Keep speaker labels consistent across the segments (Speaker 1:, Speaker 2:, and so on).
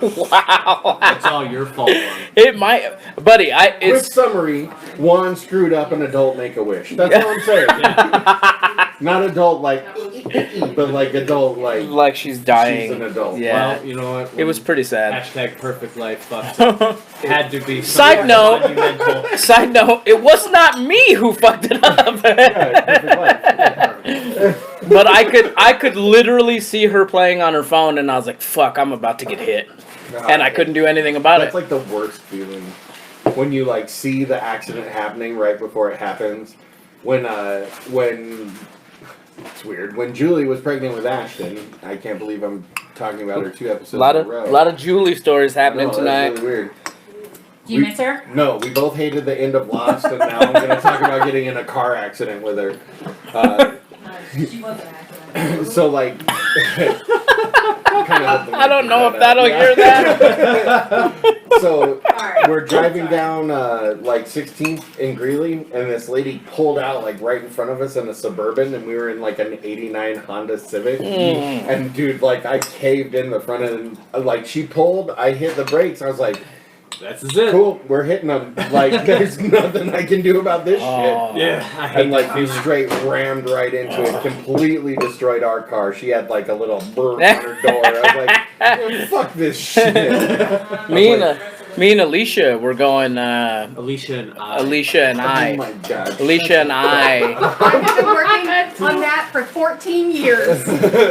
Speaker 1: Wow.
Speaker 2: It's all your fault.
Speaker 1: It might, buddy.
Speaker 3: Quick summary: Juan screwed up an adult Make-A-Wish. That's what I'm saying. Not adult like, but like adult
Speaker 1: like she's dying.
Speaker 3: She's an adult.
Speaker 1: Yeah.
Speaker 2: Well, you know what?
Speaker 1: It was pretty sad.
Speaker 2: Hashtag perfect life. Fucked. Had to be.
Speaker 1: Side note. It was not me who fucked it up. But I could literally see her playing on her phone, and I was like, "Fuck, I'm about to get hit," and I couldn't do anything about
Speaker 3: That's
Speaker 1: it.
Speaker 3: like the worst feeling when you like see the accident happening right before it happens. When it's weird. When Julie was pregnant with Ashton, I can't believe I'm talking about her 2 episodes in a row.
Speaker 1: A lot of Julie stories happening tonight.
Speaker 3: That's really weird.
Speaker 4: Do you miss her?
Speaker 3: No, we both hated the end of Lost, and now I'm going to talk about getting in a car accident with her.
Speaker 4: She was an accident.
Speaker 3: So, like...
Speaker 1: I don't know if that'll hear that.
Speaker 3: So, we're driving down, like, 16th in Greeley, and this lady pulled out, like, right in front of us in a Suburban, and we were in, like, an 89 Honda Civic. And, dude, like, I caved in the front end. Like, she pulled, I hit the brakes, I was like...
Speaker 2: That's it.
Speaker 3: Cool, we're hitting them. Like, there's nothing I can do about this shit.
Speaker 2: Yeah, I hate
Speaker 3: And, like, we straight rammed right into it, completely destroyed our car. She had, like, a little burn on her door. I was like, yeah, fuck this shit.
Speaker 1: Me and Alicia were going.
Speaker 2: Alicia and I.
Speaker 3: Oh my god.
Speaker 1: Alicia and I.
Speaker 4: I've been working on that for 14 years.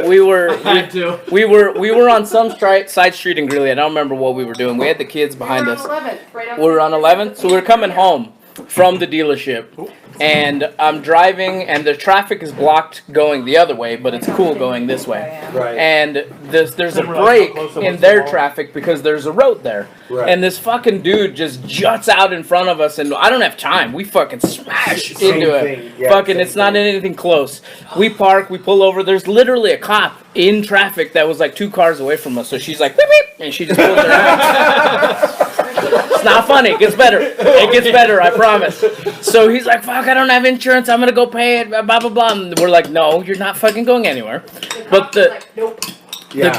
Speaker 1: We were on some side street in Greeley. I don't remember what we were doing. We had the kids behind us.
Speaker 4: 11th, right
Speaker 1: We were on 11th, so we were coming home from the dealership, and I'm driving, and the traffic is blocked going the other way, but it's cool going this way.
Speaker 3: Right.
Speaker 1: And there's a break in their traffic because there's a road there.
Speaker 3: Right.
Speaker 1: And this fucking dude just juts out in front of us, and I don't have time. We fucking smash into it.
Speaker 3: Yeah,
Speaker 1: It's not anything close. We park, we pull over. There's literally a cop in traffic that was like 2 cars away from us. So she's like, beep, beep, and she just pulls her out. It's not funny. It gets better. It gets better, I promise. So he's like, fuck, I don't have insurance. I'm going to go pay it, blah, blah, blah. And we're like, no, you're not fucking going anywhere. But the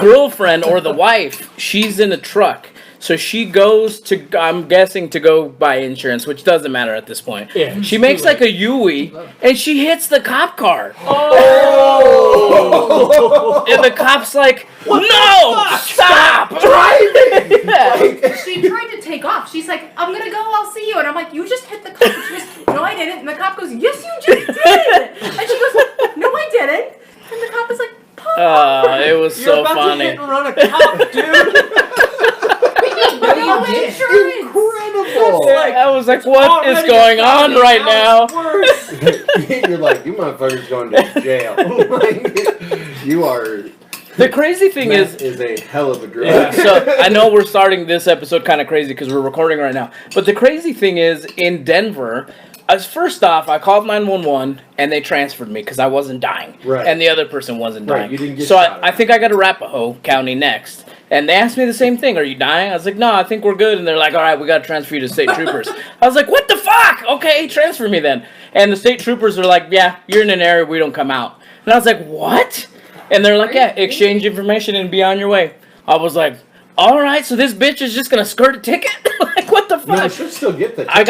Speaker 1: girlfriend or the wife, she's in a truck. So she goes to, I'm guessing, to go buy insurance, which doesn't matter at this point.
Speaker 2: Yeah,
Speaker 1: she makes like a U-ey, and she hits the cop car.
Speaker 3: Oh!
Speaker 1: And the cop's like, no! Stop!
Speaker 3: Driving!
Speaker 4: She tried to take off. She's like, I'm going to go. I'll see you. And I'm like, you just hit the cop. She goes, no, I didn't. And the cop goes, yes, you just did. And she goes, no, I didn't. And the cop is like,
Speaker 1: it was so funny.
Speaker 2: You're about to hit and run a cop, dude.
Speaker 4: no insurance.
Speaker 3: Incredible!
Speaker 1: I was like, what is going on right now?
Speaker 3: You're like, you motherfuckers going to jail. You are...
Speaker 1: The crazy thing is
Speaker 3: a hell of a drug.
Speaker 1: Yeah, so I know we're starting this episode kind of crazy because we're recording right now. But the crazy thing is, in Denver, first off, I called 911 and they transferred me because I wasn't dying.
Speaker 3: Right.
Speaker 1: And the other person wasn't dying.
Speaker 3: Right, you didn't get
Speaker 1: so
Speaker 3: shot
Speaker 1: I think I got to Arapahoe County next. And they asked me the same thing. Are you dying? I was like, no, I think we're good. And they're like, all right, we got to transfer you to state troopers. I was like, what the fuck? Okay, transfer me then. And the state troopers are like, yeah, you're in an area we don't come out. And I was like, what? And they're like, yeah, exchange information and be on your way. I was like, all right, so this bitch is just gonna skirt a ticket? Like, what the fuck?
Speaker 3: No, she'll still get the ticket.
Speaker 1: I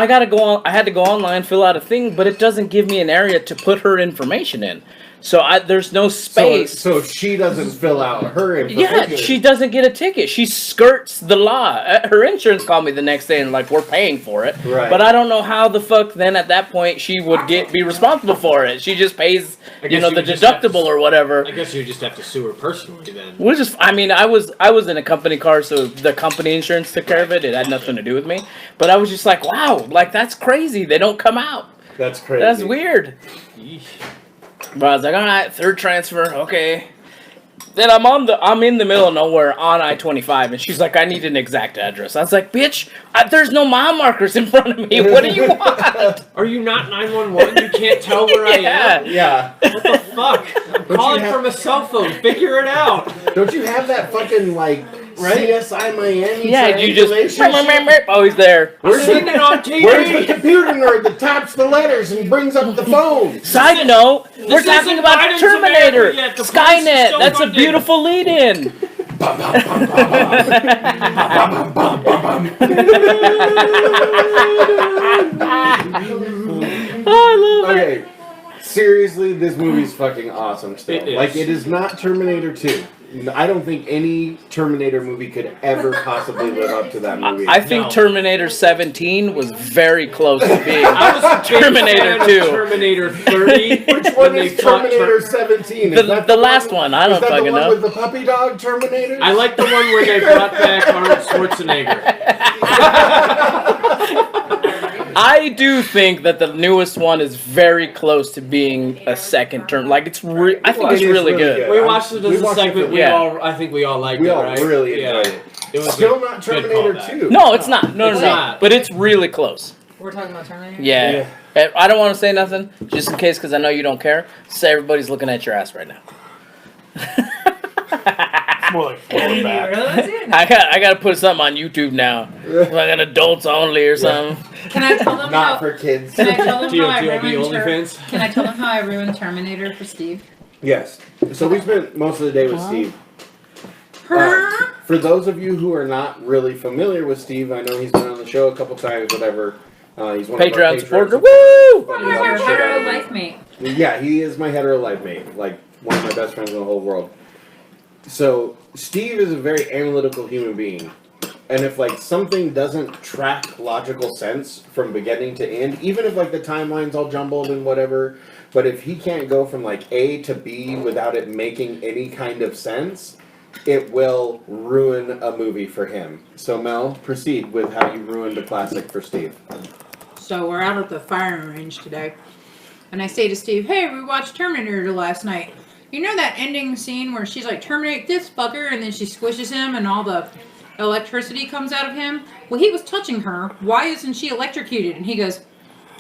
Speaker 1: gotta go on. I had to go online, fill out a thing, but it doesn't give me an area to put her information in. So there's no space.
Speaker 3: So she doesn't fill out her information.
Speaker 1: Yeah, she doesn't get a ticket. She skirts the law. Her insurance called me the next day and like, we're paying for it.
Speaker 3: Right.
Speaker 1: But I don't know how the fuck then at that point she would be responsible for it. She just pays, the deductible or whatever.
Speaker 2: I guess you just have to sue her personally then.
Speaker 1: I was in a company car, so the company insurance took care of it. It had nothing to do with me. But I was just like, wow, like that's crazy. They don't come out.
Speaker 3: That's crazy.
Speaker 1: That's weird. But I was like, all right, third transfer, okay. Then I'm in the middle of nowhere on I-25, and she's like, I need an exact address. I was like, bitch, there's no mile markers in front of me. What do you want?
Speaker 2: Are you not 911? You can't tell where I am?
Speaker 3: Yeah.
Speaker 2: What the fuck? I'm calling from a cell phone. Figure it out.
Speaker 3: Don't you have that fucking, like, CSI Miami?
Speaker 1: Yeah, you just... Oh, he's there.
Speaker 3: Where's the computer nerd that taps the letters and brings up the phone?
Speaker 1: Side note, we're talking about Terminator, Skynet. That's a beautiful lead-in. I love it.
Speaker 3: Okay, seriously, this movie's fucking awesome still.
Speaker 2: It is.
Speaker 3: Like, it is not Terminator 2. I don't think any Terminator movie could ever possibly live up to that movie.
Speaker 1: I think
Speaker 2: No.
Speaker 1: Terminator 17 was very close to being
Speaker 2: I was a big
Speaker 1: Terminator
Speaker 2: fan of
Speaker 1: 2.
Speaker 2: Terminator 30.
Speaker 3: Which one is Terminator 17? Is that
Speaker 1: The last one, I don't
Speaker 3: is that
Speaker 1: fucking
Speaker 3: the one
Speaker 1: know.
Speaker 3: with the puppy dog Terminator?
Speaker 2: I like the one where they brought back Arnold Schwarzenegger.
Speaker 1: I do think that the newest one is very close to being a second term. Like I think
Speaker 3: Well,
Speaker 1: it's
Speaker 3: it is
Speaker 1: really
Speaker 3: really
Speaker 1: good.
Speaker 3: good.
Speaker 2: We watched it
Speaker 3: We
Speaker 2: as a
Speaker 3: watched it
Speaker 2: segment.
Speaker 3: for-
Speaker 1: yeah.
Speaker 2: I think we all liked
Speaker 3: We
Speaker 2: it,
Speaker 3: all
Speaker 2: right?
Speaker 3: really
Speaker 2: Yeah.
Speaker 3: enjoyed it.
Speaker 2: It was
Speaker 3: Still
Speaker 2: a
Speaker 3: not
Speaker 2: good
Speaker 3: Terminator
Speaker 2: callback.
Speaker 3: 2.
Speaker 1: No, it's not. No,
Speaker 2: It's
Speaker 1: no, no.
Speaker 2: not.
Speaker 1: But it's really close.
Speaker 4: We're talking about Terminator?
Speaker 1: Yeah. I don't want to say nothing, just in case, because I know you don't care. Say everybody's looking at your ass right now.
Speaker 5: It's more like falling back.
Speaker 1: I got to put something on YouTube now, like an adults only or something.
Speaker 4: Can I tell them
Speaker 3: Not
Speaker 4: how?
Speaker 3: for kids.
Speaker 4: Can I tell them how I
Speaker 2: TOTLB
Speaker 4: ruined
Speaker 2: OnlyFans?
Speaker 4: Can I tell them how I ruined Terminator for Steve?
Speaker 3: Yes. So we spent most of the day with Steve. For those of you who are not really familiar with Steve, I know he's been on the show a couple times, whatever. He's one of our
Speaker 1: Patreon supporter. Woo!
Speaker 4: He's
Speaker 3: Love
Speaker 4: your
Speaker 3: the shit out
Speaker 4: hetero
Speaker 3: of him.
Speaker 4: life mate.
Speaker 3: Yeah, he is my hetero life mate, like one of my best friends in the whole world. So Steve is a very analytical human being, and if like something doesn't track logical sense from beginning to end, even if like the timeline's all jumbled and whatever, but if he can't go from like A to B without it making any kind of sense, it will ruin a movie for him. So Mel, proceed with how you ruined a classic for Steve.
Speaker 6: So we're out at the firing range today, and I say to Steve, "Hey, we watched Terminator last night. You know that ending scene where she's like, terminate this fucker,' and then she squishes him and all the electricity comes out of him? Well, he was touching her. Why isn't she electrocuted?" And he goes,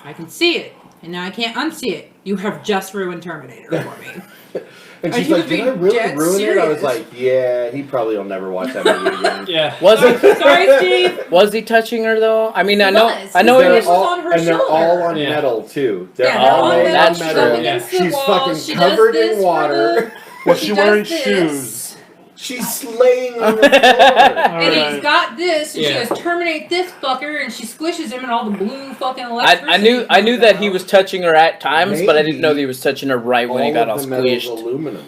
Speaker 6: "I can see it, and now I can't unsee it. You have just ruined Terminator for me."
Speaker 3: And
Speaker 6: Are
Speaker 3: she's
Speaker 6: you
Speaker 3: like, "Did I
Speaker 6: being
Speaker 3: really
Speaker 6: dead
Speaker 3: ruin it?" I was
Speaker 6: serious?
Speaker 3: like, "Yeah, he probably will never watch that movie again."
Speaker 2: Yeah.
Speaker 1: Was he?
Speaker 6: Sorry, Steve.
Speaker 1: Was he touching her though? I mean, I
Speaker 4: He
Speaker 1: know,
Speaker 4: was.
Speaker 1: I know he
Speaker 3: They're
Speaker 1: was.
Speaker 6: all- on her
Speaker 3: and they're all
Speaker 6: shoulder.
Speaker 3: on
Speaker 2: Yeah.
Speaker 3: metal too. They're
Speaker 6: Yeah,
Speaker 3: all
Speaker 6: they're all
Speaker 3: made
Speaker 6: metal.
Speaker 3: on
Speaker 6: She's
Speaker 3: metal.
Speaker 6: up against the
Speaker 3: She's
Speaker 6: wall.
Speaker 3: fucking
Speaker 6: She does
Speaker 3: covered
Speaker 6: this
Speaker 3: in
Speaker 6: for
Speaker 3: water.
Speaker 5: Was
Speaker 6: She
Speaker 5: she
Speaker 6: does
Speaker 5: wearing
Speaker 6: this.
Speaker 5: shoes?
Speaker 3: She's laying on the floor.
Speaker 6: And he's
Speaker 5: Alright.
Speaker 6: got this, and
Speaker 2: Yeah.
Speaker 6: she goes, terminate this fucker, and she squishes him, and all the blue fucking
Speaker 1: I
Speaker 6: electricity
Speaker 1: knew
Speaker 6: comes
Speaker 1: that he
Speaker 6: out.
Speaker 1: was touching her at times, but I didn't
Speaker 3: Maybe
Speaker 1: know that he was touching her right when he got all
Speaker 3: of the metal's
Speaker 1: squished.
Speaker 3: aluminum.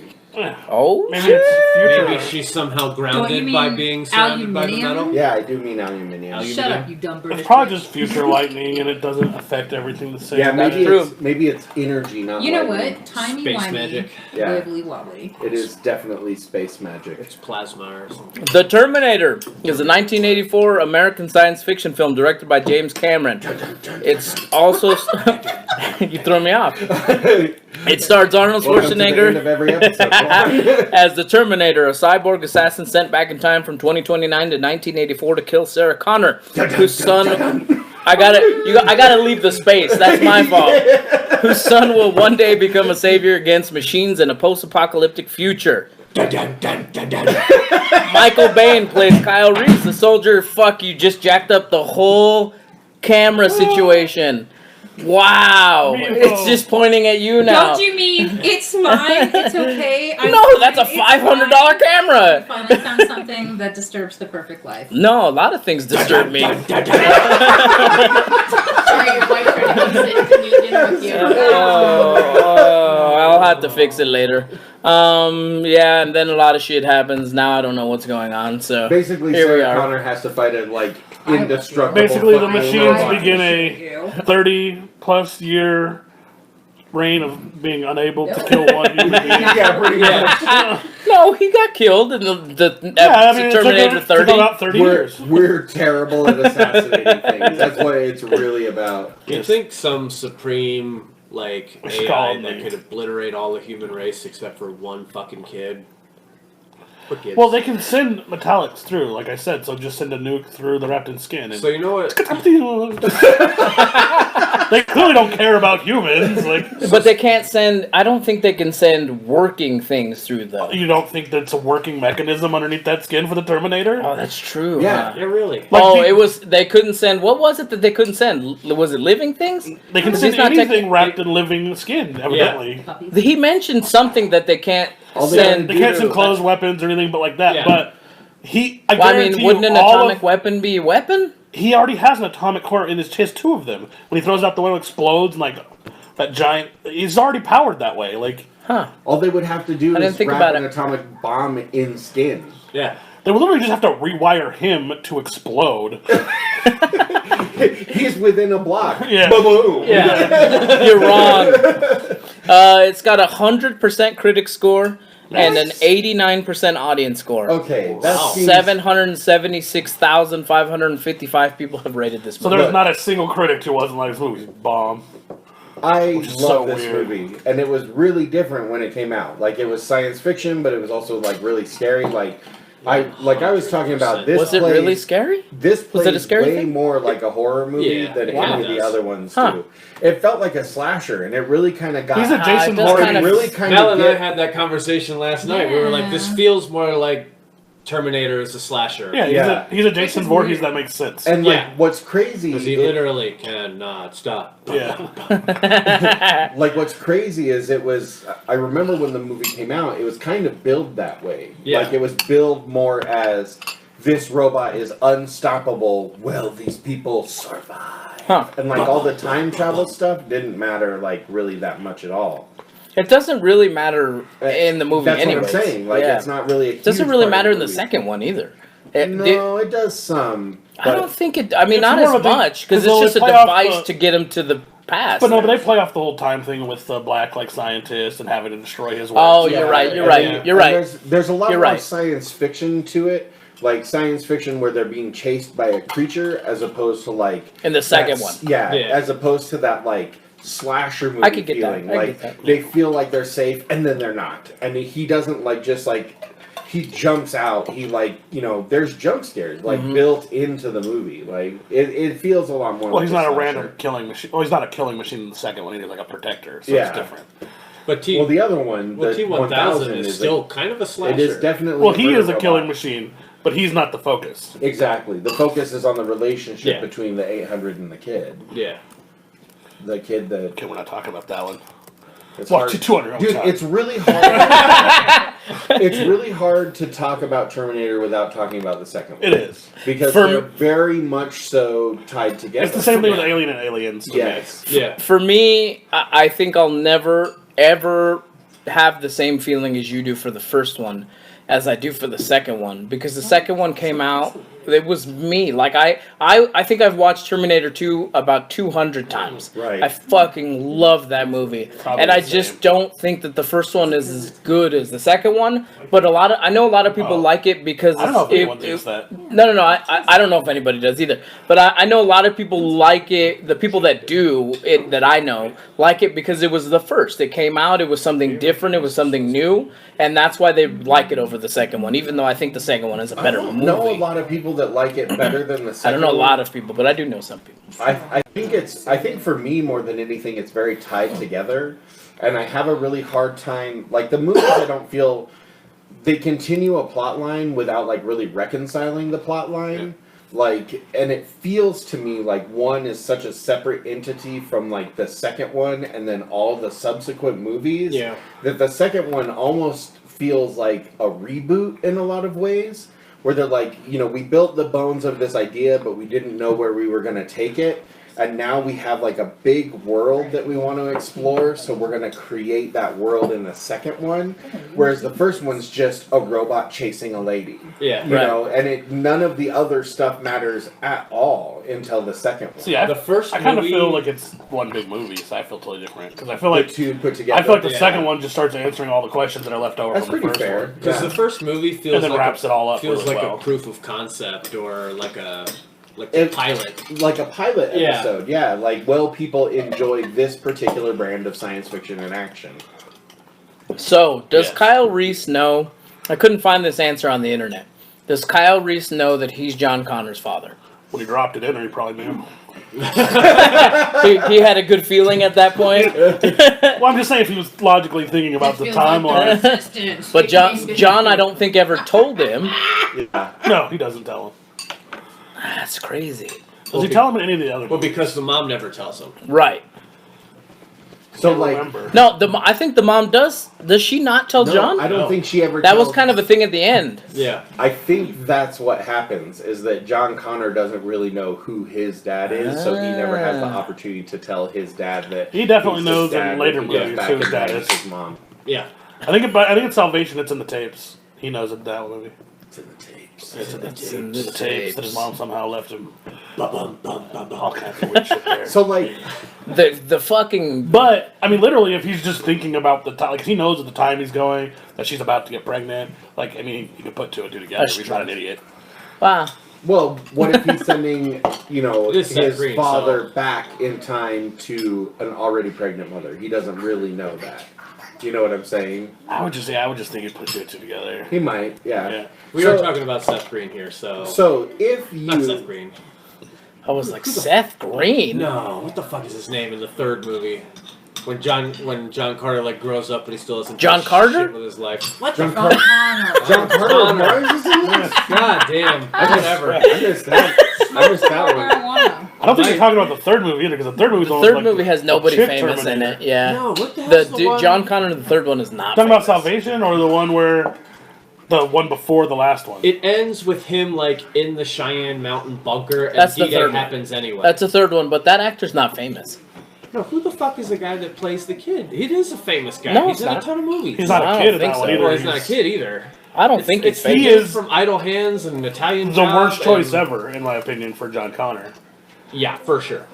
Speaker 1: Oh
Speaker 5: Maybe
Speaker 1: shit!
Speaker 5: it's
Speaker 2: Maybe
Speaker 5: future.
Speaker 2: she's somehow
Speaker 6: Don't you
Speaker 2: grounded by
Speaker 6: mean
Speaker 2: being surrounded by the
Speaker 6: aluminium?
Speaker 2: metal.
Speaker 3: Yeah, I do mean aluminium.
Speaker 6: Shut up, you dumb British
Speaker 5: It's probably
Speaker 6: bitch.
Speaker 5: just future lightning, and it doesn't affect everything the same.
Speaker 3: Yeah,
Speaker 1: That's
Speaker 3: maybe
Speaker 1: true.
Speaker 3: maybe it's energy, not
Speaker 6: You know
Speaker 3: lightning.
Speaker 6: what? Timey
Speaker 2: Space
Speaker 6: wimey,
Speaker 2: magic.
Speaker 3: Yeah.
Speaker 6: wibbly wobbly.
Speaker 3: It is definitely space magic.
Speaker 2: It's plasma or something.
Speaker 1: The Terminator is a 1984 American science fiction film directed by James Cameron. It's also you throw me off. It stars Arnold
Speaker 3: Welcome to the end
Speaker 1: Schwarzenegger
Speaker 3: of every episode.
Speaker 1: as the Terminator, a cyborg assassin sent back in time from 2029 to 1984 to kill Sarah Connor, whose son. I gotta leave the space. That's my fault. Whose son will one day become a savior against machines in a post-apocalyptic future. Michael Bain plays Kyle Reese, the soldier. Fuck, you just jacked up the whole camera situation. Wow. It's just pointing at you now.
Speaker 6: Don't you mean it's mine? It's okay. I'm
Speaker 1: No,
Speaker 6: fine,
Speaker 1: that's a
Speaker 6: it's
Speaker 1: $500
Speaker 6: fine.
Speaker 1: camera.
Speaker 6: I finally found something that disturbs the perfect life.
Speaker 1: No, a lot of things disturb me.
Speaker 4: Sorry, your wife tried to fix it. Can you get it with you?
Speaker 1: Oh, I'll have to fix it later. Yeah, and then a lot of shit happens. Now I don't know what's going on. So
Speaker 3: Basically,
Speaker 1: here we
Speaker 3: Sarah
Speaker 1: are.
Speaker 3: Connor has to fight a indestructible.
Speaker 5: Basically, the
Speaker 3: fucking
Speaker 5: machines
Speaker 3: robot.
Speaker 5: begin a 30-plus year reign of being unable to kill one human being.
Speaker 3: Yeah, pretty much.
Speaker 1: No, he got killed in the
Speaker 5: It took
Speaker 1: Terminator 30.
Speaker 5: about 30 years.
Speaker 3: We're terrible at assassinating things. That's what it's really about.
Speaker 2: You think some supreme like AI
Speaker 5: Scald
Speaker 2: that
Speaker 5: me.
Speaker 2: could obliterate all the human race except for one fucking kid? What kids?
Speaker 5: Well, they can send metallics through, like I said, so just send a nuke through the wrapped in skin. And
Speaker 2: So you know what?
Speaker 5: they clearly don't care about humans. Like,
Speaker 1: But they can't send. I don't think they can send working things through though.
Speaker 5: you don't think that's a working mechanism underneath that skin for the Terminator?
Speaker 1: Oh, that's true.
Speaker 3: Yeah.
Speaker 1: huh?
Speaker 2: Yeah, really.
Speaker 5: Like
Speaker 1: Oh,
Speaker 5: the-
Speaker 1: it was. They couldn't send. What was it that they couldn't send? Was it living things?
Speaker 5: They can
Speaker 1: Because
Speaker 5: send
Speaker 1: he's not
Speaker 5: anything wrapped in living skin, evidently.
Speaker 6: Puppies.
Speaker 1: He mentioned something that they can't
Speaker 3: All they
Speaker 1: send.
Speaker 5: They can't send closed weapons or anything but like that.
Speaker 2: Yeah.
Speaker 5: But I guarantee
Speaker 1: wouldn't an
Speaker 5: you all
Speaker 1: atomic weapon be a weapon?
Speaker 5: He already has an atomic core in his chest, 2 of them. When he throws out the one, it explodes, and like that giant. He's already powered that way. Like,
Speaker 3: All they would have to do
Speaker 1: I didn't
Speaker 3: is
Speaker 1: think
Speaker 3: wrap
Speaker 1: about
Speaker 3: an
Speaker 1: it.
Speaker 3: atomic bomb in skin.
Speaker 2: Yeah.
Speaker 5: they would literally just have to rewire him to explode.
Speaker 3: He's within a block.
Speaker 5: Yeah.
Speaker 3: Boom.
Speaker 1: Yeah, you're wrong. It's got 100% critic score and an 89% audience score.
Speaker 3: Okay, that seems...
Speaker 1: 776,555 people have rated this
Speaker 5: So
Speaker 1: movie.
Speaker 5: there's not a single critic who wasn't like, this movie's bomb.
Speaker 3: I
Speaker 5: Which is
Speaker 3: love
Speaker 5: so
Speaker 3: this
Speaker 5: weird.
Speaker 3: movie, and it was really different when it came out. Like, it was science fiction, but it was also like really scary. Like I was talking about this.
Speaker 1: Was it really scary?
Speaker 3: This plays
Speaker 1: it a scary
Speaker 3: way
Speaker 1: thing?
Speaker 3: more like a horror movie
Speaker 2: Yeah,
Speaker 3: than
Speaker 2: wow.
Speaker 3: any of the other ones
Speaker 1: Huh.
Speaker 3: do. It felt like a slasher, and it really kind of got.
Speaker 5: He's a Jason
Speaker 1: it does
Speaker 5: Voorhees.
Speaker 1: kind of-
Speaker 3: really kind
Speaker 2: Mel
Speaker 3: of
Speaker 2: and I had that conversation last night. We were like, this feels more like Terminator is a slasher.
Speaker 5: Yeah,
Speaker 3: Yeah.
Speaker 5: he's a Jason
Speaker 6: is
Speaker 5: Voorhees
Speaker 6: weird.
Speaker 5: that makes sense.
Speaker 3: And like,
Speaker 2: Yeah.
Speaker 3: what's crazy?
Speaker 2: Because he literally cannot stop.
Speaker 5: Yeah.
Speaker 3: Like, what's crazy is it was. I remember when the movie came out, it was kind of billed that way.
Speaker 2: Yeah.
Speaker 3: Like, it was billed more as this robot is unstoppable. Will these people survive?
Speaker 1: Huh.
Speaker 3: And like all the time travel stuff didn't matter like really that much at all.
Speaker 1: It doesn't really matter in the movie
Speaker 3: That's
Speaker 1: anyways.
Speaker 3: what I'm saying. Like,
Speaker 1: Yeah.
Speaker 3: it's not really.
Speaker 1: It doesn't really matter in the second one either.
Speaker 3: No, it does some.
Speaker 1: I don't think it. I mean,
Speaker 5: It's
Speaker 1: not
Speaker 5: more
Speaker 1: as
Speaker 5: of a thing-
Speaker 1: much because
Speaker 5: 'cause
Speaker 1: it's just a
Speaker 5: they'll play off
Speaker 1: device
Speaker 5: the-
Speaker 1: to get him to the past.
Speaker 5: But no, but they play off the whole time thing with the black like scientist and having to destroy his work.
Speaker 1: Oh,
Speaker 3: Yeah,
Speaker 1: you're right. You're
Speaker 3: and
Speaker 1: right.
Speaker 3: then-
Speaker 1: You're
Speaker 3: and
Speaker 1: right.
Speaker 3: There's a lot
Speaker 1: You're
Speaker 3: more
Speaker 1: right.
Speaker 3: science fiction to it, like science fiction where they're being chased by a creature, as opposed to like
Speaker 1: In the second
Speaker 3: that's-
Speaker 1: one.
Speaker 3: Yeah,
Speaker 2: Yeah.
Speaker 3: as opposed to that like slasher movie
Speaker 1: I could get that.
Speaker 3: feeling.
Speaker 1: I could
Speaker 3: Like
Speaker 1: get that.
Speaker 3: they feel like they're safe, and then they're not. And he doesn't like just like. He jumps out. He like there's jump scares like
Speaker 1: Mm-hmm.
Speaker 3: built into the movie. Like it feels a lot more.
Speaker 5: Well,
Speaker 3: like
Speaker 5: he's not a
Speaker 3: slasher.
Speaker 5: random killing machine. Well, he's not a killing machine in the second one. He's like a protector, so
Speaker 3: Yeah.
Speaker 5: it's different.
Speaker 2: But
Speaker 3: Well, the other one, the
Speaker 2: T-1000 is still kind of a slasher.
Speaker 3: It is definitely.
Speaker 5: Well, he
Speaker 3: murder
Speaker 5: is a killing
Speaker 3: robot.
Speaker 5: machine, but he's not the focus.
Speaker 3: Exactly. The focus is on the relationship
Speaker 2: Yeah.
Speaker 3: between the 800 and the kid.
Speaker 2: Yeah.
Speaker 3: The kid that.
Speaker 5: Okay, we're not talking about that one.
Speaker 3: It's
Speaker 5: Watch
Speaker 3: hard.
Speaker 5: 200
Speaker 3: Dude,
Speaker 5: times.
Speaker 3: it's really hard. It's really hard to talk about Terminator without talking about the second one.
Speaker 5: It is.
Speaker 3: Because
Speaker 1: For-
Speaker 3: they're very much so tied together.
Speaker 5: It's the same thing with Alien and Aliens. To
Speaker 3: Yes.
Speaker 2: Yeah.
Speaker 1: For me, I think I'll never ever have the same feeling as you do for the first one as I do for the second one, because the second one came out, it was me. Like I think I've watched Terminator 2 about 200 times.
Speaker 3: Right.
Speaker 1: I fucking love that movie.
Speaker 5: Probably
Speaker 1: and I
Speaker 5: the
Speaker 1: just
Speaker 5: same.
Speaker 1: don't think that the first one is as good as the second one, but I know a lot of people like it because
Speaker 5: I don't know if
Speaker 1: it-
Speaker 5: anyone
Speaker 1: it-
Speaker 5: thinks that.
Speaker 1: No. I don't know if anybody does either. But I know a lot of people like it. The people that do it, that I know, like it because it was the first. It came out. It was something different. It was something new. And that's why they like it over the second one, even though I think the second one is a better
Speaker 3: I don't
Speaker 1: movie.
Speaker 3: know a lot of people that like it better than the
Speaker 1: I
Speaker 3: second
Speaker 1: don't know a
Speaker 3: one.
Speaker 1: lot of people, but I do know some people.
Speaker 3: I think for me more than anything it's very tied together, and I have a really hard time like the movies. I don't feel they continue a plot line without like really reconciling the plot line. Like, and it feels to me like one is such a separate entity from like the second one and then all the subsequent movies.
Speaker 2: Yeah.
Speaker 3: That the second one almost feels like a reboot in a lot of ways, where they're like, we built the bones of this idea, but we didn't know where we were going to take it. And now we have like a big world that we want to explore, so we're going to create that world in the second one. Whereas the first one's just a robot chasing a lady.
Speaker 2: Yeah.
Speaker 3: And none of the other stuff matters at all until the second one.
Speaker 5: See,
Speaker 2: The first
Speaker 5: I kind of
Speaker 2: movie-
Speaker 5: feel like it's one big movie, so I feel totally different. Because I feel
Speaker 3: The
Speaker 5: like
Speaker 3: two put together.
Speaker 5: I feel like the
Speaker 2: Yeah.
Speaker 5: second one just starts answering all the questions that are left over
Speaker 3: That's
Speaker 5: from the
Speaker 3: pretty
Speaker 5: first
Speaker 3: fair.
Speaker 5: one.
Speaker 2: Because
Speaker 3: Yeah.
Speaker 2: the first movie feels
Speaker 5: And then
Speaker 2: like
Speaker 5: wraps it all up
Speaker 2: feels
Speaker 5: really
Speaker 2: like
Speaker 5: well.
Speaker 2: a proof of concept or like a
Speaker 3: It-
Speaker 2: pilot.
Speaker 3: Like a pilot
Speaker 2: Yeah.
Speaker 3: episode, yeah. Like, will people enjoy this particular brand of science fiction and action?
Speaker 1: So, does
Speaker 2: Yes.
Speaker 1: Kyle Reese know? I couldn't find this answer on the internet. Does Kyle Reese know that he's John Connor's father?
Speaker 5: When he dropped it in, he probably knew.
Speaker 1: He had a good feeling at that point.
Speaker 5: Well, I'm just saying if he was logically thinking about the timeline.
Speaker 1: But John, I don't think ever told him.
Speaker 5: No, he doesn't tell him.
Speaker 1: That's crazy.
Speaker 5: Does he tell him in any of the other
Speaker 2: Well,
Speaker 5: movies?
Speaker 2: because the mom never tells him.
Speaker 1: Right.
Speaker 3: So
Speaker 5: Can't
Speaker 3: like,
Speaker 5: remember.
Speaker 1: No, I think the mom does. Does she not tell
Speaker 3: no,
Speaker 1: John?
Speaker 3: I don't
Speaker 2: No.
Speaker 3: think she ever.
Speaker 1: That was
Speaker 3: tells-
Speaker 1: kind of a thing at the end.
Speaker 2: Yeah.
Speaker 3: I think that's what happens is that John Connor doesn't really know who his dad is, so he never has the opportunity to tell his dad that
Speaker 5: He definitely
Speaker 3: he's his
Speaker 5: knows in
Speaker 3: dad
Speaker 5: later
Speaker 3: when he gets
Speaker 5: movies
Speaker 3: back
Speaker 5: who his
Speaker 3: and
Speaker 5: dad
Speaker 3: marries
Speaker 5: is.
Speaker 3: his mom.
Speaker 2: Yeah.
Speaker 5: I think it's Salvation. It's in the tapes. He knows it that movie.
Speaker 3: It's in the tapes.
Speaker 5: It's in the
Speaker 1: It's
Speaker 5: tapes.
Speaker 1: in the
Speaker 5: The tapes that his
Speaker 1: tapes.
Speaker 5: mom somehow left him. All kinds of weird shit there.
Speaker 3: So like,
Speaker 1: The fucking
Speaker 5: But I mean, literally, if he's just thinking about the time, like he knows at the time he's going that she's about to get pregnant. Like, I mean, you can put two and two together.
Speaker 1: That's
Speaker 5: He's not an idiot.
Speaker 1: wow.
Speaker 3: well, what if he's sending,
Speaker 2: It is Seth
Speaker 3: his
Speaker 2: Green,
Speaker 3: father
Speaker 2: so-
Speaker 3: back in time to an already pregnant mother? He doesn't really know that. You know what I'm saying?
Speaker 5: I would just think he'd put two and two together.
Speaker 3: He might, yeah.
Speaker 5: Yeah.
Speaker 2: We
Speaker 3: So-
Speaker 2: are talking about Seth Green here, so.
Speaker 3: So if
Speaker 2: Not Seth
Speaker 3: you,
Speaker 2: Green.
Speaker 1: I was like, Seth Green?
Speaker 2: No, what the fuck is his name in the third movie? When John Carter like grows up but he still doesn't
Speaker 1: John
Speaker 2: do
Speaker 1: Carter?
Speaker 2: shit with his life. What
Speaker 3: John
Speaker 2: the
Speaker 3: Carter,
Speaker 2: fuck?
Speaker 3: John Carter, Mars is in this?
Speaker 2: God damn. Whatever.
Speaker 3: I missed that. I missed that one.
Speaker 6: Marijuana.
Speaker 5: I don't think you're talking about the third movie either, because the third movie's
Speaker 1: The
Speaker 5: almost
Speaker 1: third
Speaker 5: like
Speaker 1: movie has nobody
Speaker 5: chick
Speaker 1: famous in
Speaker 5: Terminator.
Speaker 1: it. Yeah.
Speaker 2: No, what the
Speaker 1: The
Speaker 2: hell's the
Speaker 1: dude,
Speaker 2: one?
Speaker 1: John Connor in the third one is not.
Speaker 5: Talking about
Speaker 1: famous.
Speaker 5: Salvation or the one before the last one?
Speaker 2: It ends with him like in the Cheyenne Mountain bunker and
Speaker 1: That's the
Speaker 2: D-Day
Speaker 1: third one.
Speaker 2: happens anyway.
Speaker 1: That's the third one, but that actor's not famous.
Speaker 2: No, who the fuck is the guy that plays the kid? He is a famous guy.
Speaker 1: No,
Speaker 2: he's
Speaker 1: it's
Speaker 2: in
Speaker 1: not.
Speaker 2: a ton of movies.
Speaker 5: He's not
Speaker 1: I
Speaker 5: a
Speaker 1: don't
Speaker 5: kid in
Speaker 1: think
Speaker 5: that one
Speaker 1: so.
Speaker 5: either.
Speaker 2: Well, he's not a kid either.
Speaker 1: I don't think
Speaker 2: it's
Speaker 1: he's
Speaker 2: the
Speaker 1: famous.
Speaker 5: He
Speaker 2: kid
Speaker 5: is-
Speaker 2: from Idle Hands and Italian
Speaker 5: the
Speaker 2: Job
Speaker 5: worst choice
Speaker 2: and-
Speaker 5: ever, in my opinion, for John Connor.
Speaker 2: Yeah, for sure.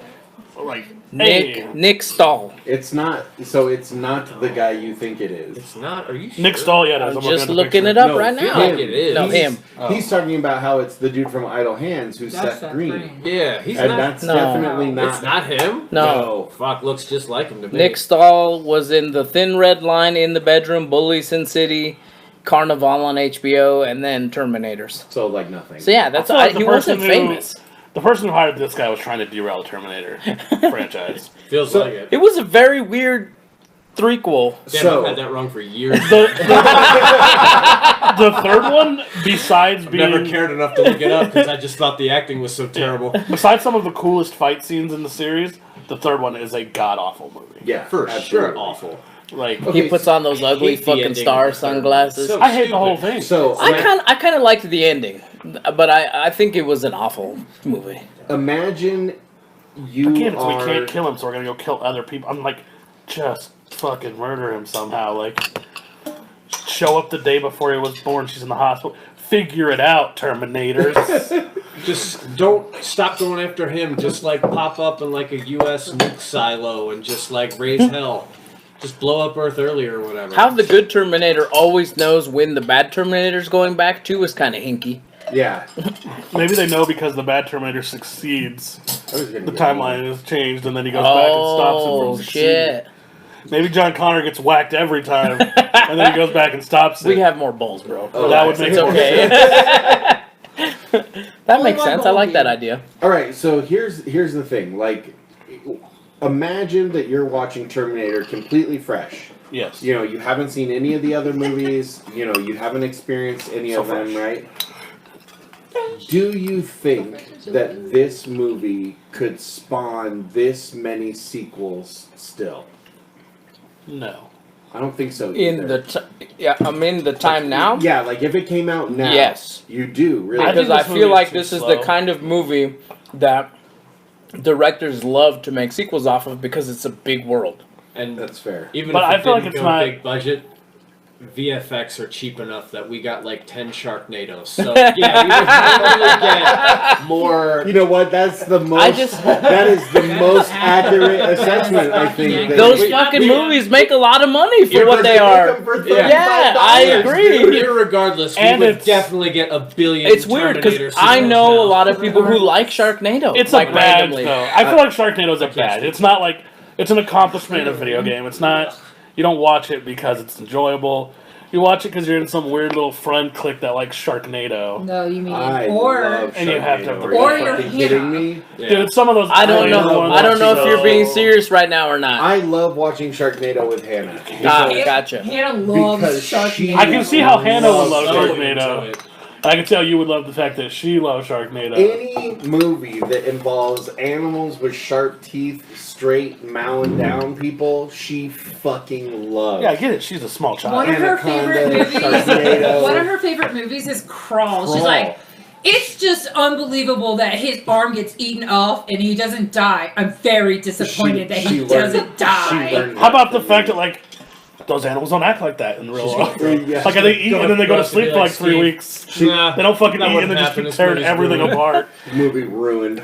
Speaker 5: Like,
Speaker 1: Nick
Speaker 5: hey,
Speaker 1: Nick Stahl.
Speaker 3: It's not. So it's not the guy you think it is.
Speaker 2: It's not. Are you sure?
Speaker 5: Nick Stahl, yeah,
Speaker 1: I'm
Speaker 5: does.
Speaker 1: just
Speaker 5: at the
Speaker 1: looking
Speaker 5: picture.
Speaker 1: it up
Speaker 2: No,
Speaker 1: right
Speaker 2: feel
Speaker 1: now.
Speaker 2: like it is.
Speaker 1: No,
Speaker 3: He's-
Speaker 1: him.
Speaker 3: He's talking about how it's the dude from Idle Hands who's
Speaker 6: That's
Speaker 3: Seth
Speaker 6: Seth
Speaker 3: Green.
Speaker 6: Green.
Speaker 2: Yeah, he's
Speaker 3: And
Speaker 2: not.
Speaker 3: that's
Speaker 1: No.
Speaker 3: definitely not.
Speaker 2: It's not him.
Speaker 1: No.
Speaker 2: Fuck, looks just like him to me.
Speaker 1: Nick Stahl was in The Thin Red Line, In the Bedroom, Bully Sin City, Carnival on HBO, and then Terminators.
Speaker 3: So like nothing.
Speaker 1: So yeah, that's
Speaker 5: I feel like the
Speaker 1: he
Speaker 5: person
Speaker 1: wasn't famous.
Speaker 5: The person who hired this guy was trying to derail the Terminator franchise.
Speaker 2: Feels
Speaker 3: So-
Speaker 2: like it.
Speaker 1: It was a very weird threequel.
Speaker 2: Damn,
Speaker 3: So-
Speaker 2: I've had that wrong for years.
Speaker 5: The third one, besides
Speaker 2: I've never
Speaker 5: being
Speaker 2: cared enough to look it up because I just thought the acting was so terrible.
Speaker 5: besides some of the coolest fight scenes in the series, the third one is a god awful movie.
Speaker 3: Yeah,
Speaker 2: For
Speaker 3: absolutely.
Speaker 2: sure, awful.
Speaker 5: Like,
Speaker 3: Okay,
Speaker 1: He puts on those ugly
Speaker 2: hate the
Speaker 1: fucking
Speaker 2: ending
Speaker 1: star
Speaker 2: of the third one.
Speaker 1: sunglasses.
Speaker 2: So
Speaker 5: I hate the whole
Speaker 2: stupid.
Speaker 5: thing.
Speaker 3: So
Speaker 1: I kind of liked the ending, but I think it was an awful movie.
Speaker 3: imagine you
Speaker 5: Again,
Speaker 3: are.
Speaker 5: we can't kill him, so we're gonna go kill other people. I'm like, just fucking murder him somehow. Like, show up the day before he was born. She's in the hospital. Figure it out, Terminators.
Speaker 2: Just don't stop going after him. Just like pop up in like a U.S. nuke silo and just like raise hell. Just blow up Earth early or whatever.
Speaker 1: How the good Terminator always knows when the bad Terminator's going back to is kind of hinky.
Speaker 3: Yeah.
Speaker 5: Maybe they know because the bad Terminator succeeds.
Speaker 3: I was gonna
Speaker 5: The
Speaker 3: get
Speaker 5: timeline is changed, and then he goes back and stops him
Speaker 1: Oh
Speaker 5: from succeeding.
Speaker 1: shit!
Speaker 5: Maybe John Connor gets whacked every time, and then he goes back and stops it.
Speaker 1: We have more balls, bro.
Speaker 3: Oh,
Speaker 5: that would make
Speaker 1: It's
Speaker 5: it
Speaker 1: okay. That makes sense. I like that idea.
Speaker 3: All right, so here's the thing. Like, imagine that you're watching Terminator completely fresh.
Speaker 5: Yes.
Speaker 3: You know, you haven't seen any of the other movies. You know, you haven't experienced any
Speaker 5: So
Speaker 3: of them,
Speaker 5: fresh.
Speaker 3: right? Do you think that this movie could spawn this many sequels still?
Speaker 5: No.
Speaker 3: I don't think so either.
Speaker 1: I'm in the time now.
Speaker 3: Yeah, like if it came out now,
Speaker 1: Yes.
Speaker 3: you do really.
Speaker 5: I think
Speaker 1: Because I
Speaker 5: this movie
Speaker 1: feel
Speaker 5: is
Speaker 1: like
Speaker 5: too
Speaker 1: this is
Speaker 5: slow.
Speaker 1: the kind of movie that directors love to make sequels off of because it's a big world.
Speaker 2: And
Speaker 3: That's fair.
Speaker 2: even
Speaker 5: But
Speaker 2: if
Speaker 5: I
Speaker 2: it
Speaker 5: feel like
Speaker 2: didn't
Speaker 5: it's
Speaker 2: go
Speaker 5: not-
Speaker 2: big budget, VFX are cheap enough that we got like 10 Sharknadoes. So yeah, we would probably get more.
Speaker 3: You know what? That's the most. That is the most accurate assessment, I think. that-
Speaker 1: Those
Speaker 2: we-
Speaker 1: fucking
Speaker 2: we-
Speaker 1: movies make a lot of money for
Speaker 2: Yeah,
Speaker 1: what
Speaker 3: Because
Speaker 1: they
Speaker 3: make
Speaker 1: are.
Speaker 3: them for
Speaker 1: Yeah, I
Speaker 3: $35,
Speaker 1: agree.
Speaker 3: dude.
Speaker 2: Irregardless,
Speaker 5: And
Speaker 2: we would
Speaker 5: it's-
Speaker 2: definitely get a billion.
Speaker 1: It's weird because
Speaker 2: Terminator
Speaker 1: I
Speaker 2: sequels
Speaker 1: know
Speaker 2: now.
Speaker 1: a lot of people who like Sharknado.
Speaker 5: It's
Speaker 1: like
Speaker 5: a badge,
Speaker 1: randomly.
Speaker 5: though. I feel like Sharknado's a badge. It's not like it's an accomplishment in a video game. It's not. You don't watch it because it's enjoyable. You watch it because you're in some weird little friend clique that likes Sharknado.
Speaker 6: No, you mean
Speaker 3: I
Speaker 6: or
Speaker 3: love
Speaker 5: And you have to have the
Speaker 3: Sharknado.
Speaker 6: Or
Speaker 3: Are you
Speaker 6: your
Speaker 3: fucking
Speaker 6: hero.
Speaker 3: kidding me?
Speaker 2: Yeah.
Speaker 5: Dude, some of those.
Speaker 1: I don't know.
Speaker 5: ones
Speaker 1: I don't know if you're
Speaker 5: so-
Speaker 1: being serious right now or not.
Speaker 3: I love watching Sharknado with Hannah.
Speaker 1: Ah,
Speaker 3: Because
Speaker 1: gotcha.
Speaker 6: Hannah loves
Speaker 3: Because she-
Speaker 6: Sharknado.
Speaker 5: I can see how Hannah would love
Speaker 2: So into
Speaker 5: Sharknado.
Speaker 2: it.
Speaker 5: I can tell you would love the fact that she loves Sharknado.
Speaker 3: Any movie that involves animals with sharp teeth, straight mowing down people, she fucking loves.
Speaker 5: Yeah, I get it. She's a small child.
Speaker 6: One of her
Speaker 3: Anaconda,
Speaker 6: favorite movies.
Speaker 3: Sharknado.
Speaker 6: One of her favorite movies is Crawl. She's like, it's just unbelievable that his arm gets eaten off and he doesn't die. I'm very disappointed that he doesn't die.
Speaker 5: How about the fact that, like, those animals don't act like that in the real world? Like, they eat and then they go to sleep for like 3 weeks. They don't fucking eat and then just keep tearing everything apart.
Speaker 3: Movie ruined.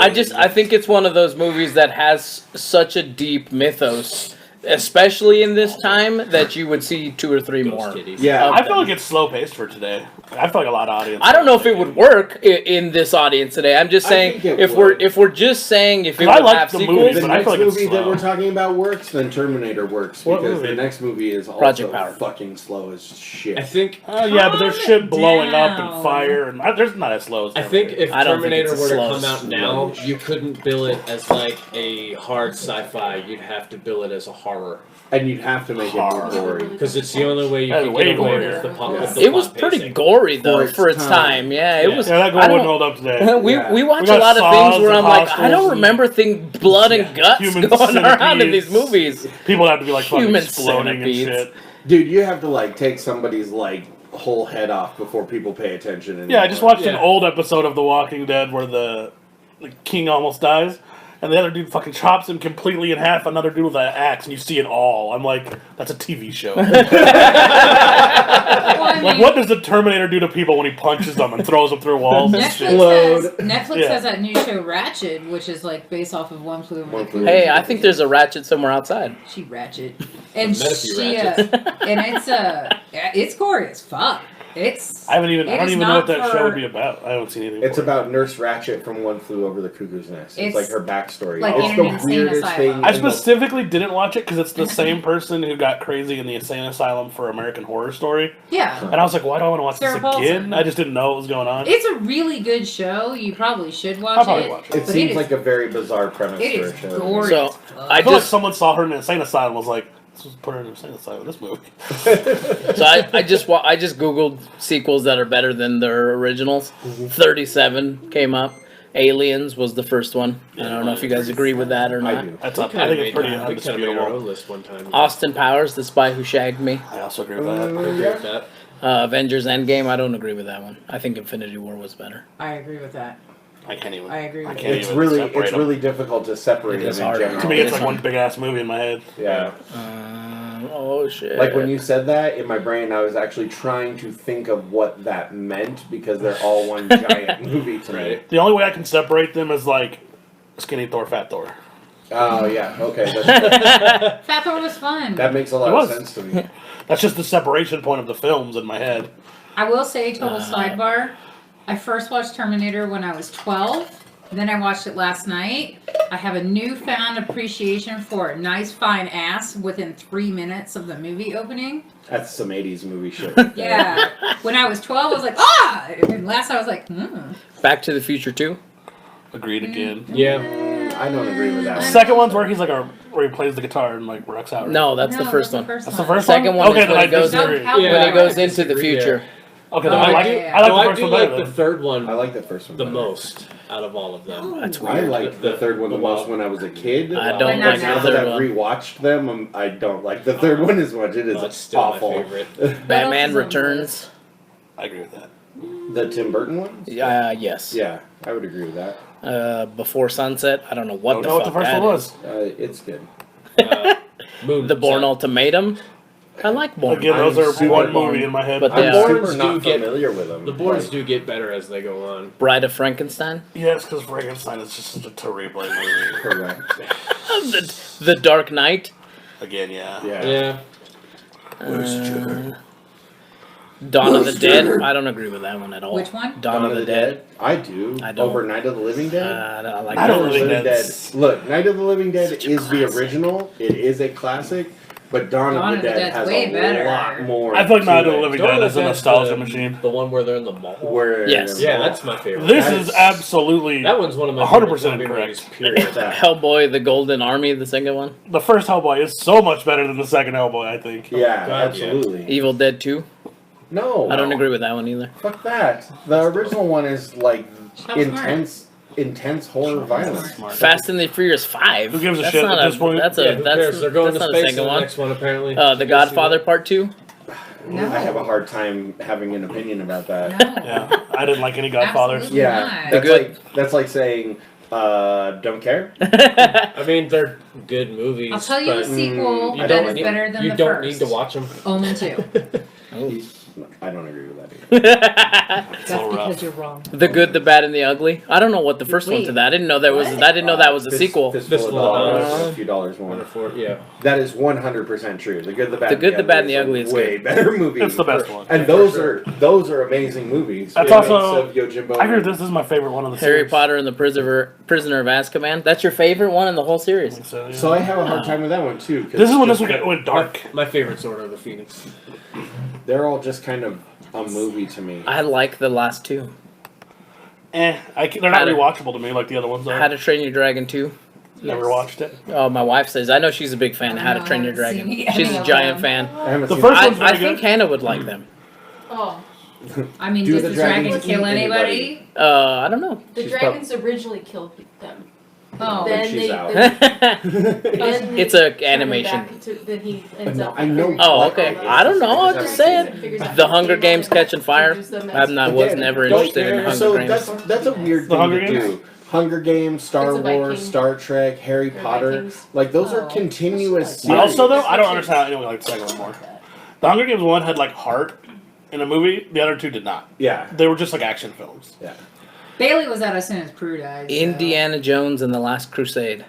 Speaker 1: I think it's one of those movies that has such a deep mythos, especially in this time, that you would see 2 or 3 more.
Speaker 3: Yeah.
Speaker 5: I feel like it's slow paced for today. I feel like a lot of audience.
Speaker 1: I don't know if it would work in this audience today. I'm just saying, if we're just saying if it would have sequels,
Speaker 3: the next movie that we're talking about works, then Terminator works, because the next movie is
Speaker 1: Project
Speaker 3: also
Speaker 1: Power.
Speaker 3: fucking slow as shit.
Speaker 2: I think.
Speaker 5: Yeah, but there's shit blowing up and fire, and there's not as slow as
Speaker 2: I
Speaker 5: Terminator.
Speaker 2: think if
Speaker 1: I don't think
Speaker 2: Terminator
Speaker 1: it's
Speaker 2: were to
Speaker 1: slow
Speaker 2: come out now, you couldn't bill it as like a hard sci-fi. You'd have to bill it as a horror.
Speaker 3: And you'd have to make it more gory.
Speaker 2: Because it's the only way you
Speaker 5: That's
Speaker 2: can
Speaker 5: way
Speaker 2: get away
Speaker 5: gorier.
Speaker 2: with the pop. with the
Speaker 1: it was
Speaker 2: plot
Speaker 1: pretty
Speaker 2: pacing.
Speaker 1: gory though
Speaker 3: For
Speaker 1: for
Speaker 3: its
Speaker 1: its time. Yeah, it was.
Speaker 5: Yeah, that
Speaker 1: I
Speaker 5: goal wouldn't
Speaker 1: don't-
Speaker 5: hold up today.
Speaker 1: we
Speaker 3: Yeah.
Speaker 1: we watch
Speaker 5: We
Speaker 1: a
Speaker 5: got
Speaker 1: lot of
Speaker 5: saws
Speaker 1: things where
Speaker 5: and
Speaker 1: I'm like, I
Speaker 5: hostiles
Speaker 1: don't
Speaker 5: and-
Speaker 1: remember blood and guts
Speaker 5: Human
Speaker 1: going around in these
Speaker 5: centipedes.
Speaker 1: movies.
Speaker 5: People have to be like fucking
Speaker 1: Human
Speaker 5: exploding and
Speaker 1: centipedes.
Speaker 5: shit.
Speaker 3: Dude, you have to like take somebody's like whole head off before people pay attention. Anymore.
Speaker 5: Yeah, I just watched an
Speaker 2: Yeah.
Speaker 5: old episode of The Walking Dead where the king almost dies, and the other dude fucking chops him completely in half. Another dude with an axe, and you see it all. I'm like, that's a TV show. Like, what does the Terminator do to people when he punches them and throws them through walls and shit?
Speaker 6: Netflix
Speaker 5: Yeah.
Speaker 6: has that new show Ratchet, which is like based off of One Flew Over the Cuckoo's
Speaker 1: Hey, I think there's a ratchet somewhere outside.
Speaker 6: She Ratchet, and
Speaker 2: Metaphor
Speaker 6: she
Speaker 2: Ratchet.
Speaker 6: and it's gory as fuck. I
Speaker 5: I don't
Speaker 6: It
Speaker 5: even
Speaker 6: is
Speaker 5: know what
Speaker 6: not
Speaker 5: that show
Speaker 6: for-
Speaker 5: would be about. I haven't seen anything.
Speaker 3: It's
Speaker 5: for it.
Speaker 3: about Nurse Ratchet from One Flew Over the Cuckoo's Nest. It's like
Speaker 6: It's
Speaker 3: her backstory.
Speaker 6: like
Speaker 3: it's
Speaker 6: in
Speaker 3: the
Speaker 6: an insane
Speaker 3: weirdest
Speaker 6: asylum.
Speaker 3: thing.
Speaker 5: I
Speaker 3: in the-
Speaker 5: specifically didn't watch it because it's the same person who got crazy in the insane asylum for American Horror Story,
Speaker 6: Yeah,
Speaker 5: and I was like, why do I want to watch
Speaker 6: Sarah
Speaker 5: this
Speaker 6: Paulson.
Speaker 5: again? I just didn't know what was going on.
Speaker 6: it's a really good show. You probably should watch
Speaker 5: I'll probably
Speaker 6: it.
Speaker 5: watch it.
Speaker 3: It
Speaker 6: but
Speaker 3: seems
Speaker 6: is-
Speaker 3: like a very bizarre premise
Speaker 6: It
Speaker 3: for
Speaker 6: is
Speaker 3: a show.
Speaker 6: gory.
Speaker 1: So,
Speaker 6: as fuck.
Speaker 5: I feel like someone saw her in an insane asylum and was like, let's just put her in an insane asylum in this movie.
Speaker 1: So I just googled sequels that are better than their originals. 37 came up. Aliens was the first one. I don't know if you guys agree with that or
Speaker 3: I
Speaker 1: not.
Speaker 3: do.
Speaker 5: That's up.
Speaker 2: Kinda
Speaker 5: I think it's
Speaker 2: made-
Speaker 5: pretty
Speaker 2: we kinda made our
Speaker 5: undisputable.
Speaker 2: own list one time.
Speaker 1: Austin Powers, The Spy Who Shagged Me.
Speaker 5: I also agree with that.
Speaker 2: I agree with that.
Speaker 1: Avengers Endgame, I don't agree with that one. I think Infinity War was better.
Speaker 6: I agree with that.
Speaker 5: I can't even.
Speaker 6: I agree with
Speaker 5: can't
Speaker 3: It's
Speaker 5: even
Speaker 3: really,
Speaker 5: separate
Speaker 3: it's
Speaker 5: them.
Speaker 3: really difficult to separate
Speaker 1: It is
Speaker 3: them in
Speaker 1: hard.
Speaker 3: general.
Speaker 5: To me, it's
Speaker 1: It's
Speaker 5: like one big ass movie in my head.
Speaker 3: Yeah.
Speaker 1: Oh shit!
Speaker 3: Like when you said that, in my brain, I was actually trying to think of what that meant because they're all one giant movie to me.
Speaker 2: Right.
Speaker 5: The only way I can separate them is like Skinny Thor, Fat Thor.
Speaker 3: Oh yeah, okay, that's,
Speaker 6: Fat Thor was fun.
Speaker 3: that makes a lot
Speaker 5: It
Speaker 3: of
Speaker 5: was.
Speaker 3: sense to me.
Speaker 5: That's just the separation point of the films in my head.
Speaker 6: I will say, total sidebar. I first watched Terminator when I was 12. Then I watched it last night. I have a newfound appreciation for a nice, fine ass within 3 minutes of the movie opening.
Speaker 3: That's some 80s movie shit.
Speaker 6: Yeah. When I was 12, I was like, ah! And last I was like,
Speaker 1: Back to the Future 2.
Speaker 5: Agreed again.
Speaker 2: Yeah.
Speaker 3: I don't agree with
Speaker 5: The
Speaker 3: that.
Speaker 5: second one's where he's like where he plays the guitar and like rocks out. Right?
Speaker 1: No, that's
Speaker 6: No,
Speaker 1: the first
Speaker 6: that's
Speaker 1: one.
Speaker 5: That's the first
Speaker 1: Second
Speaker 5: one.
Speaker 1: one
Speaker 5: Okay,
Speaker 1: is
Speaker 5: then
Speaker 1: when
Speaker 5: I
Speaker 1: it goes
Speaker 5: disagree.
Speaker 6: How-
Speaker 2: Yeah.
Speaker 1: When
Speaker 6: I
Speaker 1: he goes
Speaker 2: disagree,
Speaker 1: into the
Speaker 2: yeah.
Speaker 1: future.
Speaker 5: Okay, then
Speaker 2: No,
Speaker 5: I like
Speaker 6: yeah.
Speaker 5: I like
Speaker 2: No,
Speaker 5: the
Speaker 2: I
Speaker 5: first
Speaker 2: do
Speaker 5: one
Speaker 2: like
Speaker 5: better.
Speaker 2: the
Speaker 5: then.
Speaker 2: third one
Speaker 3: I like the first one
Speaker 2: the
Speaker 3: better.
Speaker 2: most out of all of them.
Speaker 1: That's
Speaker 3: I
Speaker 1: weird.
Speaker 3: liked the third one the most when I was a kid.
Speaker 1: I don't
Speaker 6: But
Speaker 1: like
Speaker 6: now
Speaker 1: the
Speaker 3: Now that
Speaker 1: third
Speaker 3: I've
Speaker 1: one.
Speaker 3: rewatched them, I don't like the third one as much. It is
Speaker 2: That's still
Speaker 3: awful.
Speaker 2: my favorite.
Speaker 1: Batman
Speaker 6: What else is on
Speaker 1: Returns.
Speaker 5: I agree with that.
Speaker 3: The Tim Burton one?
Speaker 1: Yes.
Speaker 3: Yeah, I would agree with that.
Speaker 1: Before Sunset. I don't know what
Speaker 3: Don't
Speaker 1: the
Speaker 5: know what
Speaker 1: fuck
Speaker 5: the first
Speaker 1: that
Speaker 5: one
Speaker 1: is.
Speaker 5: was.
Speaker 3: It's good.
Speaker 2: Moon.
Speaker 1: The Bourne Ultimatum. I like Bourne.
Speaker 5: Again, those
Speaker 3: I'm
Speaker 5: are
Speaker 3: super
Speaker 5: one
Speaker 3: Bourne.
Speaker 5: movie in my head.
Speaker 1: But
Speaker 3: I'm
Speaker 1: Yeah.
Speaker 3: super
Speaker 2: Bournes
Speaker 3: not
Speaker 2: do get-
Speaker 3: familiar with them.
Speaker 2: The boards
Speaker 3: Like,
Speaker 2: do get better as they go on.
Speaker 1: Bride of Frankenstein.
Speaker 5: Yes, because Frankenstein is just such a terrible movie.
Speaker 3: correct.
Speaker 1: The Dark Knight.
Speaker 5: Again, yeah.
Speaker 3: Yeah.
Speaker 2: Yeah.
Speaker 5: Where's Joker?
Speaker 1: Dawn of the Dead. I don't agree with that one at all.
Speaker 6: Which one?
Speaker 1: Dawn of the Dead.
Speaker 3: I do.
Speaker 1: I don't.
Speaker 3: Over Night of the Living Dead?
Speaker 1: I like
Speaker 5: Night
Speaker 1: that
Speaker 5: of the
Speaker 1: one.
Speaker 5: Living
Speaker 3: Dead.
Speaker 5: Dead's-
Speaker 3: Look, Night of the Living Dead
Speaker 1: Such a
Speaker 3: is the
Speaker 1: classic.
Speaker 3: original. It is a classic. But Dawn of the Dead
Speaker 6: Dead's
Speaker 3: has
Speaker 6: way
Speaker 3: a
Speaker 6: better.
Speaker 3: lot more.
Speaker 5: I feel like Night
Speaker 3: to
Speaker 5: of the
Speaker 3: it.
Speaker 5: Living
Speaker 2: Dawn
Speaker 5: Dead
Speaker 2: of
Speaker 5: is
Speaker 2: the
Speaker 5: a
Speaker 2: Dead's
Speaker 5: nostalgia
Speaker 2: the-
Speaker 5: machine.
Speaker 2: The one where they're in the mall.
Speaker 3: Where
Speaker 1: Yes.
Speaker 2: Yeah, that's my favorite.
Speaker 5: This
Speaker 3: That
Speaker 5: is
Speaker 3: is-
Speaker 5: absolutely
Speaker 2: That one's one of my
Speaker 5: 100%
Speaker 2: favorite zombie
Speaker 5: incorrect.
Speaker 2: movies, period.
Speaker 3: that.
Speaker 1: Hellboy, The Golden Army, the second one.
Speaker 5: the first Hellboy is so much better than the second Hellboy. I think.
Speaker 3: Yeah,
Speaker 2: God,
Speaker 3: absolutely.
Speaker 1: Evil Dead 2.
Speaker 3: No.
Speaker 1: I don't agree with that one either.
Speaker 3: Fuck that. The original one is like
Speaker 6: Stop
Speaker 3: intense horror violence.
Speaker 5: Smart.
Speaker 1: Fast and the Furious 5.
Speaker 5: Who gives a
Speaker 1: That's
Speaker 5: shit
Speaker 1: not
Speaker 5: at this point?
Speaker 1: That's
Speaker 2: Yeah,
Speaker 1: a
Speaker 2: who
Speaker 1: that's
Speaker 2: cares? They're going
Speaker 1: that's
Speaker 2: to
Speaker 1: not a
Speaker 2: space in
Speaker 1: second
Speaker 2: the
Speaker 1: one.
Speaker 2: next one, apparently.
Speaker 1: The Godfather Part 2.
Speaker 6: No.
Speaker 3: I have a hard time having an opinion about that.
Speaker 6: No.
Speaker 5: Yeah, I didn't like any Godfathers.
Speaker 6: Absolutely
Speaker 3: Yeah,
Speaker 6: not.
Speaker 3: that's
Speaker 1: good.
Speaker 3: that's like saying don't care.
Speaker 2: I mean, they're good movies.
Speaker 6: I'll tell you a
Speaker 2: but
Speaker 6: sequel
Speaker 3: you
Speaker 6: that
Speaker 3: don't
Speaker 6: is
Speaker 3: need-
Speaker 6: better than
Speaker 2: you
Speaker 6: the
Speaker 2: don't
Speaker 6: first.
Speaker 2: need to watch them.
Speaker 6: Omen 2.
Speaker 3: I don't agree with that either.
Speaker 6: That's
Speaker 5: all rough.
Speaker 6: because you're wrong.
Speaker 1: The Good, the Bad, and the Ugly. I don't know what the first one to that. I didn't know that was.
Speaker 6: What?
Speaker 1: I didn't know that was a sequel.
Speaker 3: Fistful of dollars, a few dollars
Speaker 2: One or
Speaker 3: more.
Speaker 2: four, yeah.
Speaker 3: That is 100% true. The Good, the Bad,
Speaker 1: The Good, the Bad, and the Ugly is
Speaker 3: way better movie.
Speaker 5: It's the best one.
Speaker 3: And those are amazing movies.
Speaker 5: That's
Speaker 3: Remakes
Speaker 5: also-
Speaker 3: of Yojimbo.
Speaker 5: I hear this is my favorite one of the
Speaker 1: Harry
Speaker 5: series.
Speaker 1: Potter and the Prisoner of Azkaban. That's your favorite one in the whole series.
Speaker 5: So, yeah.
Speaker 3: So I have a hard time with that one too. 'cause
Speaker 5: This is when this
Speaker 3: just-
Speaker 5: one went dark.
Speaker 2: My favorite's Order of the Phoenix.
Speaker 3: They're all just kind of a movie to me.
Speaker 1: I like the last two.
Speaker 5: They're not rewatchable to me like the other ones
Speaker 1: How
Speaker 5: are.
Speaker 1: to Train Your Dragon 2.
Speaker 5: Never
Speaker 6: Yes.
Speaker 5: watched it.
Speaker 1: Oh, my wife says. I know she's a big fan of How to
Speaker 6: I
Speaker 1: Train Your
Speaker 6: haven't
Speaker 1: Dragon.
Speaker 6: seen any
Speaker 1: She's a
Speaker 6: of
Speaker 1: giant
Speaker 6: them.
Speaker 1: fan.
Speaker 3: I haven't
Speaker 5: The
Speaker 3: seen
Speaker 5: first
Speaker 3: it.
Speaker 5: one's very
Speaker 1: I think
Speaker 5: good.
Speaker 1: Hannah would like them.
Speaker 4: Oh,
Speaker 6: I mean,
Speaker 3: Do
Speaker 6: does
Speaker 3: the
Speaker 6: the dragon
Speaker 3: dragons
Speaker 6: kill
Speaker 3: eat
Speaker 6: anybody?
Speaker 1: I don't know.
Speaker 4: the
Speaker 3: She's
Speaker 4: dragons originally killed them.
Speaker 6: Oh.
Speaker 4: Then
Speaker 3: she's
Speaker 4: they.
Speaker 3: out.
Speaker 4: Then
Speaker 1: It's
Speaker 4: they
Speaker 1: a
Speaker 4: turn
Speaker 1: animation.
Speaker 4: back to- Then he ends
Speaker 3: No,
Speaker 4: up.
Speaker 3: I know.
Speaker 1: Oh, okay. I don't know. I'm just saying.
Speaker 4: Figures out
Speaker 1: The
Speaker 4: he
Speaker 1: Hunger
Speaker 4: came
Speaker 1: Games
Speaker 4: out
Speaker 1: Catching Fire.
Speaker 4: to use them
Speaker 1: I'm
Speaker 4: as-
Speaker 1: not. Was never
Speaker 3: Don't
Speaker 1: interested in
Speaker 3: care.
Speaker 1: Hunger
Speaker 3: So
Speaker 1: Games.
Speaker 3: that's a weird
Speaker 5: The
Speaker 3: thing
Speaker 5: Hunger
Speaker 3: to
Speaker 5: Games?
Speaker 3: do. Hunger Games, Star
Speaker 4: It's a
Speaker 3: Wars,
Speaker 4: Viking.
Speaker 3: Star Trek, Harry
Speaker 4: They're
Speaker 3: Potter.
Speaker 4: Vikings.
Speaker 3: Like those are
Speaker 6: Oh.
Speaker 3: continuous series.
Speaker 5: Also, though, I don't understand how anyone liked the second one more. The Hunger Games one had like heart in a movie. The other two did not.
Speaker 3: Yeah.
Speaker 5: They were just like action films.
Speaker 3: Yeah.
Speaker 6: Bailey was out as soon as Prue died. so-
Speaker 1: Indiana Jones and the Last Crusade.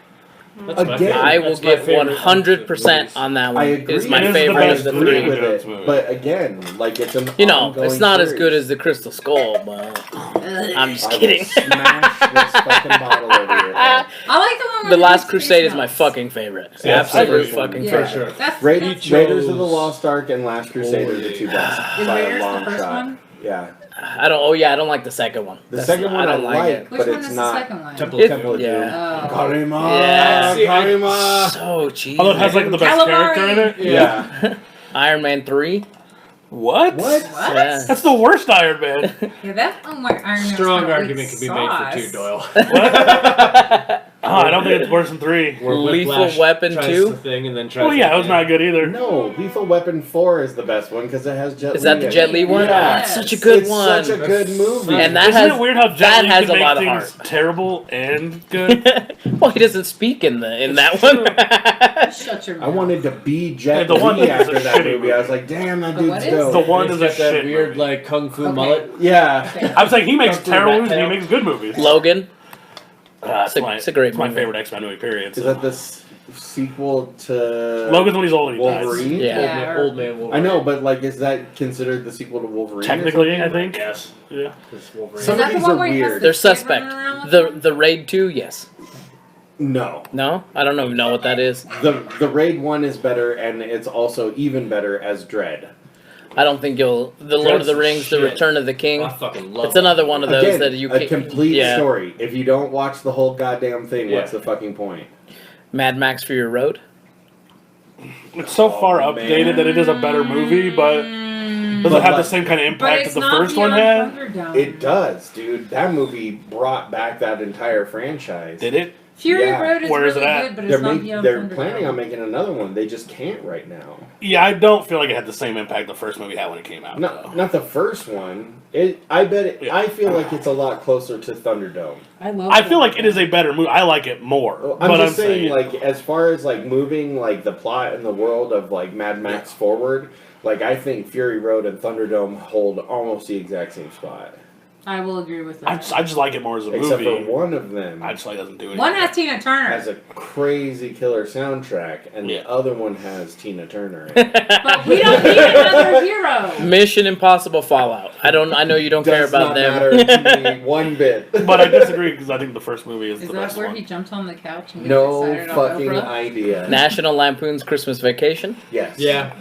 Speaker 2: That's my
Speaker 3: Again,
Speaker 2: favorite.
Speaker 1: I will
Speaker 2: That's my
Speaker 1: give
Speaker 2: favorite
Speaker 1: 100%
Speaker 3: movies.
Speaker 1: on that
Speaker 3: I
Speaker 1: one.
Speaker 3: agree.
Speaker 1: It's my
Speaker 5: It is the
Speaker 1: favorite
Speaker 5: best
Speaker 1: of the
Speaker 3: agree
Speaker 1: three.
Speaker 3: with
Speaker 5: Jones
Speaker 3: it,
Speaker 5: movie.
Speaker 3: but again, like it's an
Speaker 1: You know,
Speaker 3: ongoing
Speaker 1: it's not as
Speaker 3: series.
Speaker 1: good as the Crystal Skull, but I'm just
Speaker 3: I will
Speaker 1: kidding.
Speaker 3: smash this fucking bottle over your head.
Speaker 6: I like the one where
Speaker 1: The
Speaker 6: he
Speaker 1: Last
Speaker 6: makes
Speaker 1: Crusade is
Speaker 6: face
Speaker 1: my
Speaker 6: melts.
Speaker 1: fucking favorite.
Speaker 5: Yeah,
Speaker 1: Absolute
Speaker 3: I
Speaker 1: fucking
Speaker 3: agree.
Speaker 6: Yeah.
Speaker 1: favorite.
Speaker 2: sure.
Speaker 6: That's
Speaker 3: Raiders
Speaker 2: chose-
Speaker 3: of the Lost Ark and Last Crusade are the two best
Speaker 6: Is
Speaker 3: by a
Speaker 6: Raiders the
Speaker 3: long
Speaker 6: first
Speaker 3: shot.
Speaker 6: one?
Speaker 3: Yeah.
Speaker 1: I don't. Oh yeah, I don't like the second one.
Speaker 3: The
Speaker 1: That's
Speaker 3: second
Speaker 1: not-
Speaker 3: one I
Speaker 1: don't
Speaker 3: like,
Speaker 1: it.
Speaker 6: Which
Speaker 3: but
Speaker 6: one
Speaker 3: it's
Speaker 6: is
Speaker 3: not.
Speaker 6: the second one?
Speaker 2: Temple
Speaker 1: It-
Speaker 2: Temple of Doom.
Speaker 1: yeah.
Speaker 6: Oh.
Speaker 3: Karima!
Speaker 1: Yeah.
Speaker 2: See, I-
Speaker 3: Karima!
Speaker 1: So cheesy.
Speaker 5: Although it has like the best
Speaker 6: Calamari.
Speaker 5: character in it.
Speaker 3: Yeah.
Speaker 1: Iron Man 3.
Speaker 5: What?
Speaker 3: What?
Speaker 6: What?
Speaker 1: Yeah.
Speaker 5: That's the worst Iron Man.
Speaker 6: Yeah, that one where Iron Man's
Speaker 2: Strong
Speaker 6: kinda
Speaker 2: argument
Speaker 6: weak
Speaker 2: could be made for two,
Speaker 6: sauce.
Speaker 2: Doyle.
Speaker 5: I don't think it's worse than 3.
Speaker 2: Where
Speaker 1: Lethal
Speaker 2: Whiplash
Speaker 1: Weapon
Speaker 2: tries
Speaker 1: 2?
Speaker 2: the thing and then tries
Speaker 5: Well, yeah,
Speaker 2: the
Speaker 5: it was
Speaker 2: thing.
Speaker 5: not good either.
Speaker 3: No, Lethal Weapon 4 is the best one because it has Jet Li.
Speaker 1: Is that the
Speaker 3: in
Speaker 1: Jet
Speaker 3: it.
Speaker 1: Li one?
Speaker 3: Yeah.
Speaker 1: Oh, it's such a good
Speaker 3: It's
Speaker 1: one.
Speaker 3: such a good movie.
Speaker 1: And that
Speaker 5: Isn't
Speaker 1: has
Speaker 5: it weird how Jet
Speaker 1: that
Speaker 5: Li
Speaker 1: has
Speaker 5: can
Speaker 1: a
Speaker 5: make
Speaker 1: lot of
Speaker 5: things
Speaker 1: heart.
Speaker 5: terrible and good?
Speaker 1: Well, he doesn't speak in that one.
Speaker 6: Shut your mouth.
Speaker 3: I wanted to be Jet
Speaker 5: Hey, the one
Speaker 3: Li
Speaker 5: is a
Speaker 3: after that
Speaker 5: shitty
Speaker 3: movie. I was
Speaker 5: movie.
Speaker 3: like, damn, that
Speaker 6: The
Speaker 3: dude's
Speaker 6: what is?
Speaker 3: dope.
Speaker 5: The one
Speaker 2: And
Speaker 5: is
Speaker 2: he's
Speaker 5: a
Speaker 2: got that
Speaker 5: shit
Speaker 2: weird
Speaker 5: movie.
Speaker 2: like kung fu
Speaker 6: Okay.
Speaker 2: mullet.
Speaker 3: Yeah.
Speaker 6: Okay.
Speaker 5: I'm saying he makes
Speaker 2: Kung Fu
Speaker 5: terrible
Speaker 2: Rat
Speaker 5: movies and he
Speaker 2: Tail.
Speaker 5: makes good movies.
Speaker 1: Logan.
Speaker 5: It's
Speaker 1: a great
Speaker 5: my
Speaker 1: movie.
Speaker 5: favorite X-Men movie, period.
Speaker 3: Is
Speaker 5: So.
Speaker 3: that the sequel to
Speaker 5: Logan's when he's old and he dies.
Speaker 3: Wolverine?
Speaker 1: Yeah.
Speaker 2: Old man Wolverine.
Speaker 3: I know, but like, is that considered the sequel to Wolverine? or
Speaker 5: Technically, I
Speaker 3: something?
Speaker 5: think.
Speaker 2: Yes.
Speaker 5: Yeah.
Speaker 2: It's Wolverine.
Speaker 6: Is
Speaker 3: Some
Speaker 6: that
Speaker 3: of
Speaker 6: the
Speaker 3: these
Speaker 6: one
Speaker 3: are
Speaker 6: where he has
Speaker 3: weird.
Speaker 6: the
Speaker 1: They're
Speaker 6: kid
Speaker 1: suspect.
Speaker 6: running around with
Speaker 1: The
Speaker 6: him?
Speaker 1: the Raid 2, yes.
Speaker 3: No.
Speaker 1: No, I don't even know what that is.
Speaker 3: The Raid 1 is better, and it's also even better as Dread.
Speaker 1: I don't think you'll. The Lord of the
Speaker 2: Dread's
Speaker 1: Rings, The
Speaker 2: shit.
Speaker 1: Return of the King.
Speaker 2: I fucking love
Speaker 1: It's another one of those
Speaker 3: Again,
Speaker 1: that you
Speaker 3: a
Speaker 1: can't.
Speaker 3: complete
Speaker 1: yeah.
Speaker 3: story. If you don't watch the whole goddamn thing,
Speaker 2: Yeah.
Speaker 3: what's the fucking point?
Speaker 1: Mad Max Fury Road.
Speaker 5: It's so far
Speaker 3: Oh,
Speaker 5: updated
Speaker 3: man.
Speaker 5: that it is a better movie, but doesn't
Speaker 3: But
Speaker 5: have the
Speaker 3: like-
Speaker 5: same kind of
Speaker 6: But
Speaker 5: impact that
Speaker 6: it's
Speaker 5: the
Speaker 6: not
Speaker 5: first one
Speaker 6: Beyond
Speaker 5: had.
Speaker 6: Thunderdome.
Speaker 3: It does, dude. That movie brought back that entire franchise.
Speaker 5: Did it?
Speaker 6: Fury
Speaker 3: Yeah.
Speaker 6: Road is
Speaker 5: Where is
Speaker 6: really
Speaker 5: it at?
Speaker 6: good, but it's not Beyond
Speaker 3: They're
Speaker 6: Thunderdome.
Speaker 3: planning on making another one. They just can't right now.
Speaker 5: Yeah, I don't feel like it had the same impact the first movie had when it came out.
Speaker 3: Not the first one. I bet it.
Speaker 5: Yeah.
Speaker 3: I feel like it's a lot closer to Thunderdome.
Speaker 5: I feel like it is a better movie. I like it more.
Speaker 3: I'm
Speaker 5: but
Speaker 3: just
Speaker 5: I'm
Speaker 3: saying, like, as far as like moving like the plot and the world of like Mad Max forward, like I think Fury Road and Thunderdome hold almost the exact same spot,
Speaker 6: I will agree with
Speaker 5: I
Speaker 6: that.
Speaker 5: just like it more as a
Speaker 3: except
Speaker 5: movie.
Speaker 3: for one of them
Speaker 5: I just like it doesn't do anything.
Speaker 6: One has Tina Turner.
Speaker 3: has a crazy killer soundtrack, and
Speaker 5: Yeah.
Speaker 3: the other one has Tina Turner. In it.
Speaker 6: But we don't need another hero.
Speaker 1: Mission Impossible Fallout. I know you don't care
Speaker 3: Does
Speaker 1: about
Speaker 3: not
Speaker 1: them.
Speaker 3: matter to me one bit.
Speaker 5: But I disagree because I think the first movie is
Speaker 6: Is
Speaker 5: the
Speaker 6: that
Speaker 5: best
Speaker 6: where
Speaker 5: one.
Speaker 6: he jumped on the couch and
Speaker 3: No
Speaker 6: decided on
Speaker 3: fucking
Speaker 6: Oprah?
Speaker 3: idea.
Speaker 1: National Lampoon's Christmas Vacation.
Speaker 3: Yes.
Speaker 2: Yeah.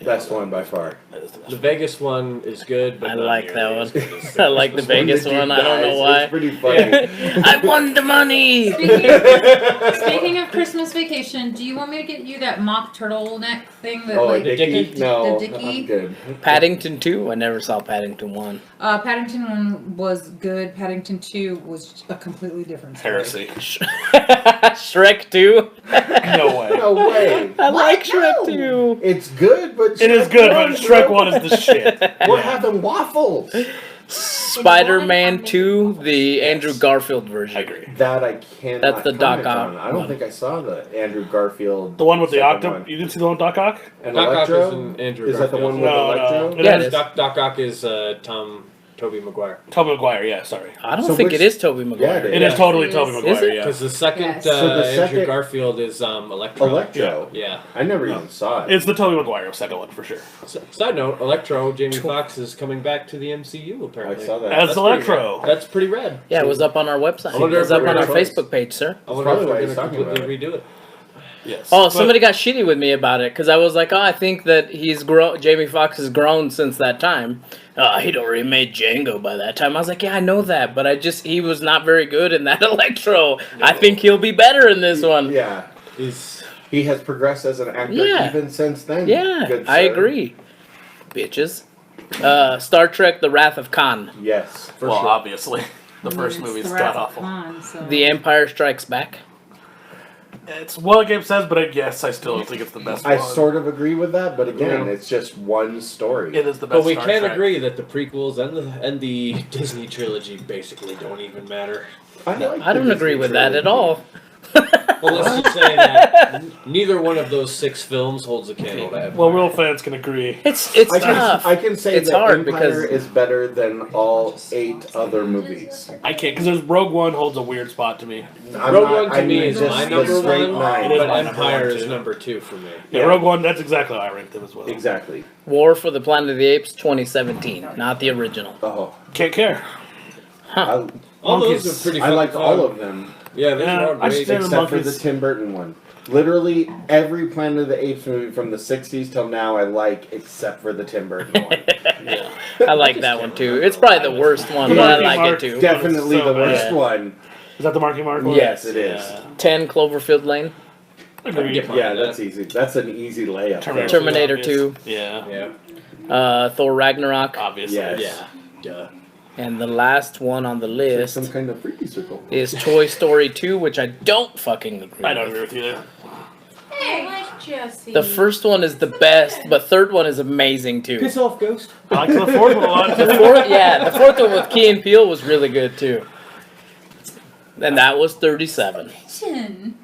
Speaker 3: Best one by far.
Speaker 5: That is the best
Speaker 2: The
Speaker 5: one.
Speaker 2: Vegas one is good, but
Speaker 1: I
Speaker 2: not
Speaker 1: like
Speaker 2: nearly
Speaker 1: that
Speaker 2: as
Speaker 1: one.
Speaker 2: good as
Speaker 1: I like the
Speaker 2: Christmas
Speaker 1: Vegas
Speaker 3: When the
Speaker 1: one.
Speaker 3: dude
Speaker 1: I don't know
Speaker 3: dies,
Speaker 1: why.
Speaker 3: It's pretty funny.
Speaker 1: I won the money.
Speaker 6: Speaking of Christmas Vacation, do you want me to get you that mock turtleneck thing that
Speaker 3: Oh,
Speaker 6: like
Speaker 3: a Dickie?
Speaker 2: Dickie?
Speaker 3: No,
Speaker 6: the Dickie?
Speaker 3: I'm good.
Speaker 1: Paddington 2? I never saw Paddington 1.
Speaker 6: Paddington 1 was good. Paddington 2 was a completely different story.
Speaker 5: Heresy.
Speaker 1: Shrek 2?
Speaker 5: No way.
Speaker 3: No way.
Speaker 1: I like Shrek
Speaker 4: No.
Speaker 1: 2.
Speaker 3: It's good, but
Speaker 5: It is good, but Shrek 1 is the shit.
Speaker 3: We're having waffles.
Speaker 1: Spider-Man 2, the Andrew Garfield version.
Speaker 5: I agree.
Speaker 3: That I cannot.
Speaker 1: That's the Doc
Speaker 3: comment
Speaker 1: Ock
Speaker 3: on. I don't
Speaker 1: one.
Speaker 3: think I saw the Andrew Garfield.
Speaker 5: The one with the
Speaker 3: second
Speaker 5: octopus.
Speaker 3: one.
Speaker 5: You didn't see the one with Doc Ock?
Speaker 3: And
Speaker 2: Doc Ock
Speaker 3: Electro?
Speaker 2: is an Andrew
Speaker 3: Is that the one with
Speaker 5: No, no.
Speaker 3: Electro?
Speaker 5: It
Speaker 1: Yeah,
Speaker 5: is.
Speaker 2: Doc Ock is Tobey Maguire.
Speaker 5: Tobey Maguire, yeah, sorry.
Speaker 1: I don't
Speaker 3: So
Speaker 1: think
Speaker 3: which-
Speaker 1: it is Tobey Maguire.
Speaker 3: Yeah,
Speaker 5: It is totally
Speaker 6: It
Speaker 5: Tobey
Speaker 6: is.
Speaker 5: Maguire,
Speaker 1: Is it?
Speaker 5: yeah.
Speaker 2: Because the second
Speaker 6: Yes.
Speaker 3: So the
Speaker 2: Andrew
Speaker 3: second-
Speaker 2: Garfield is Electro.
Speaker 3: Electro.
Speaker 2: Yeah.
Speaker 3: I never even saw it.
Speaker 5: It's the Tobey Maguire second one for sure.
Speaker 2: Side note, Electro, Jamie Foxx is coming back to the MCU
Speaker 3: I
Speaker 2: apparently.
Speaker 3: saw that.
Speaker 5: As
Speaker 2: That's pretty
Speaker 5: Electro.
Speaker 2: rad. That's pretty rad.
Speaker 1: Yeah, it was up on our website.
Speaker 2: I
Speaker 1: It
Speaker 2: wonder
Speaker 1: was
Speaker 2: if
Speaker 1: up
Speaker 2: we're
Speaker 1: on our
Speaker 2: gonna-
Speaker 1: Facebook page, sir.
Speaker 2: I wonder
Speaker 3: Probably
Speaker 2: if
Speaker 3: why
Speaker 2: we're
Speaker 3: he's
Speaker 2: going to
Speaker 3: talking
Speaker 2: completely
Speaker 3: about
Speaker 2: redo it.
Speaker 5: Yes.
Speaker 1: Oh,
Speaker 5: But-
Speaker 1: somebody got shitty with me about it because I was like, "Oh, I think that he's grown. Jamie Foxx has grown since that time. He'd already made Django by that time." I was like, "Yeah, I know that, but he was not very good in that Electro. I think he'll be better in this one."
Speaker 3: Yeah. He has progressed as an actor
Speaker 1: Yeah.
Speaker 3: even since then.
Speaker 1: Yeah,
Speaker 3: Good
Speaker 1: I
Speaker 3: sir.
Speaker 1: agree. Bitches. Star Trek: The Wrath of Khan.
Speaker 3: Yes, for
Speaker 5: well,
Speaker 3: sure.
Speaker 5: obviously. The first
Speaker 6: It's
Speaker 5: movie's
Speaker 6: the
Speaker 5: god
Speaker 6: Wrath of
Speaker 5: awful.
Speaker 6: Khan, so.
Speaker 1: The Empire Strikes Back.
Speaker 5: It's what Gabe says, but I guess I still don't think it's the best
Speaker 3: I
Speaker 5: one.
Speaker 3: sort of agree with that, but again,
Speaker 5: Yeah.
Speaker 3: it's just one story.
Speaker 5: It is the best
Speaker 2: But we
Speaker 5: Star
Speaker 2: can
Speaker 5: Trek.
Speaker 2: agree that the prequels and the Disney trilogy basically don't even matter.
Speaker 3: like
Speaker 1: I
Speaker 3: the
Speaker 1: don't agree
Speaker 3: Disney
Speaker 1: with that at
Speaker 3: trilogy.
Speaker 1: all.
Speaker 2: Well, let's just say that neither one of those 6 films holds a candle to Empire.
Speaker 5: Well, real fans can agree.
Speaker 1: It's tough.
Speaker 3: I can say
Speaker 1: It's
Speaker 3: that
Speaker 1: hard
Speaker 3: Empire
Speaker 1: because-
Speaker 3: is better than all 8 other movies.
Speaker 5: I can't, because Rogue One holds a weird spot to me.
Speaker 2: Rogue One to me is
Speaker 3: just
Speaker 2: my
Speaker 3: the
Speaker 2: number
Speaker 3: straight
Speaker 2: 1,
Speaker 3: nine.
Speaker 5: It is
Speaker 2: but
Speaker 5: my number
Speaker 2: Empire
Speaker 5: one,
Speaker 2: is
Speaker 5: too.
Speaker 2: number 2 for me.
Speaker 5: Yeah,
Speaker 3: Yeah.
Speaker 5: Rogue One, that's exactly how I ranked them as well.
Speaker 3: Exactly.
Speaker 1: War for the Planet of the Apes 2017, not the original.
Speaker 3: Oh,
Speaker 5: Can't care.
Speaker 1: Huh.
Speaker 2: All
Speaker 5: Monkeys.
Speaker 2: those are pretty
Speaker 3: I
Speaker 2: fucking
Speaker 3: liked
Speaker 2: fun.
Speaker 3: all of them,
Speaker 2: Yeah, those
Speaker 5: Yeah,
Speaker 2: are all
Speaker 5: I
Speaker 2: great.
Speaker 5: just didn't-
Speaker 3: except for the
Speaker 5: Monkeys.
Speaker 3: Tim Burton one. Literally every Planet of the Apes movie from the 60s till now I like, except for the Tim Burton one.
Speaker 5: Yeah.
Speaker 1: I like that one too. It's probably the worst one,
Speaker 5: The
Speaker 1: but I
Speaker 5: Marky
Speaker 1: like
Speaker 5: Mark.
Speaker 1: it too.
Speaker 3: Definitely
Speaker 5: So
Speaker 3: the worst
Speaker 1: bad.
Speaker 3: one.
Speaker 5: Is that the Marky Mark one?
Speaker 3: Yes, it is.
Speaker 5: Yeah.
Speaker 1: 10 Cloverfield Lane,
Speaker 5: Agreed.
Speaker 2: Get
Speaker 3: Yeah,
Speaker 2: behind
Speaker 3: that's easy. That's an easy layup.
Speaker 5: Terminator.
Speaker 1: Terminator
Speaker 5: Obvious.
Speaker 1: 2,
Speaker 5: Yeah.
Speaker 2: Yeah.
Speaker 1: Thor Ragnarok,
Speaker 5: Obviously.
Speaker 3: Yes.
Speaker 2: Yeah. Duh.
Speaker 1: and the last one on the
Speaker 3: It's some
Speaker 1: list
Speaker 3: kind of freaky circle.
Speaker 1: is Toy Story 2, which I don't fucking agree
Speaker 5: I don't
Speaker 1: with.
Speaker 5: agree with you there.
Speaker 4: I like Jesse.
Speaker 1: The first one is the best, but third one is amazing too.
Speaker 2: Piss off, Ghost.
Speaker 5: I like the fourth one a lot.
Speaker 1: The fourth one with Key and Peele was really good too. And that was 37.
Speaker 6: Listen,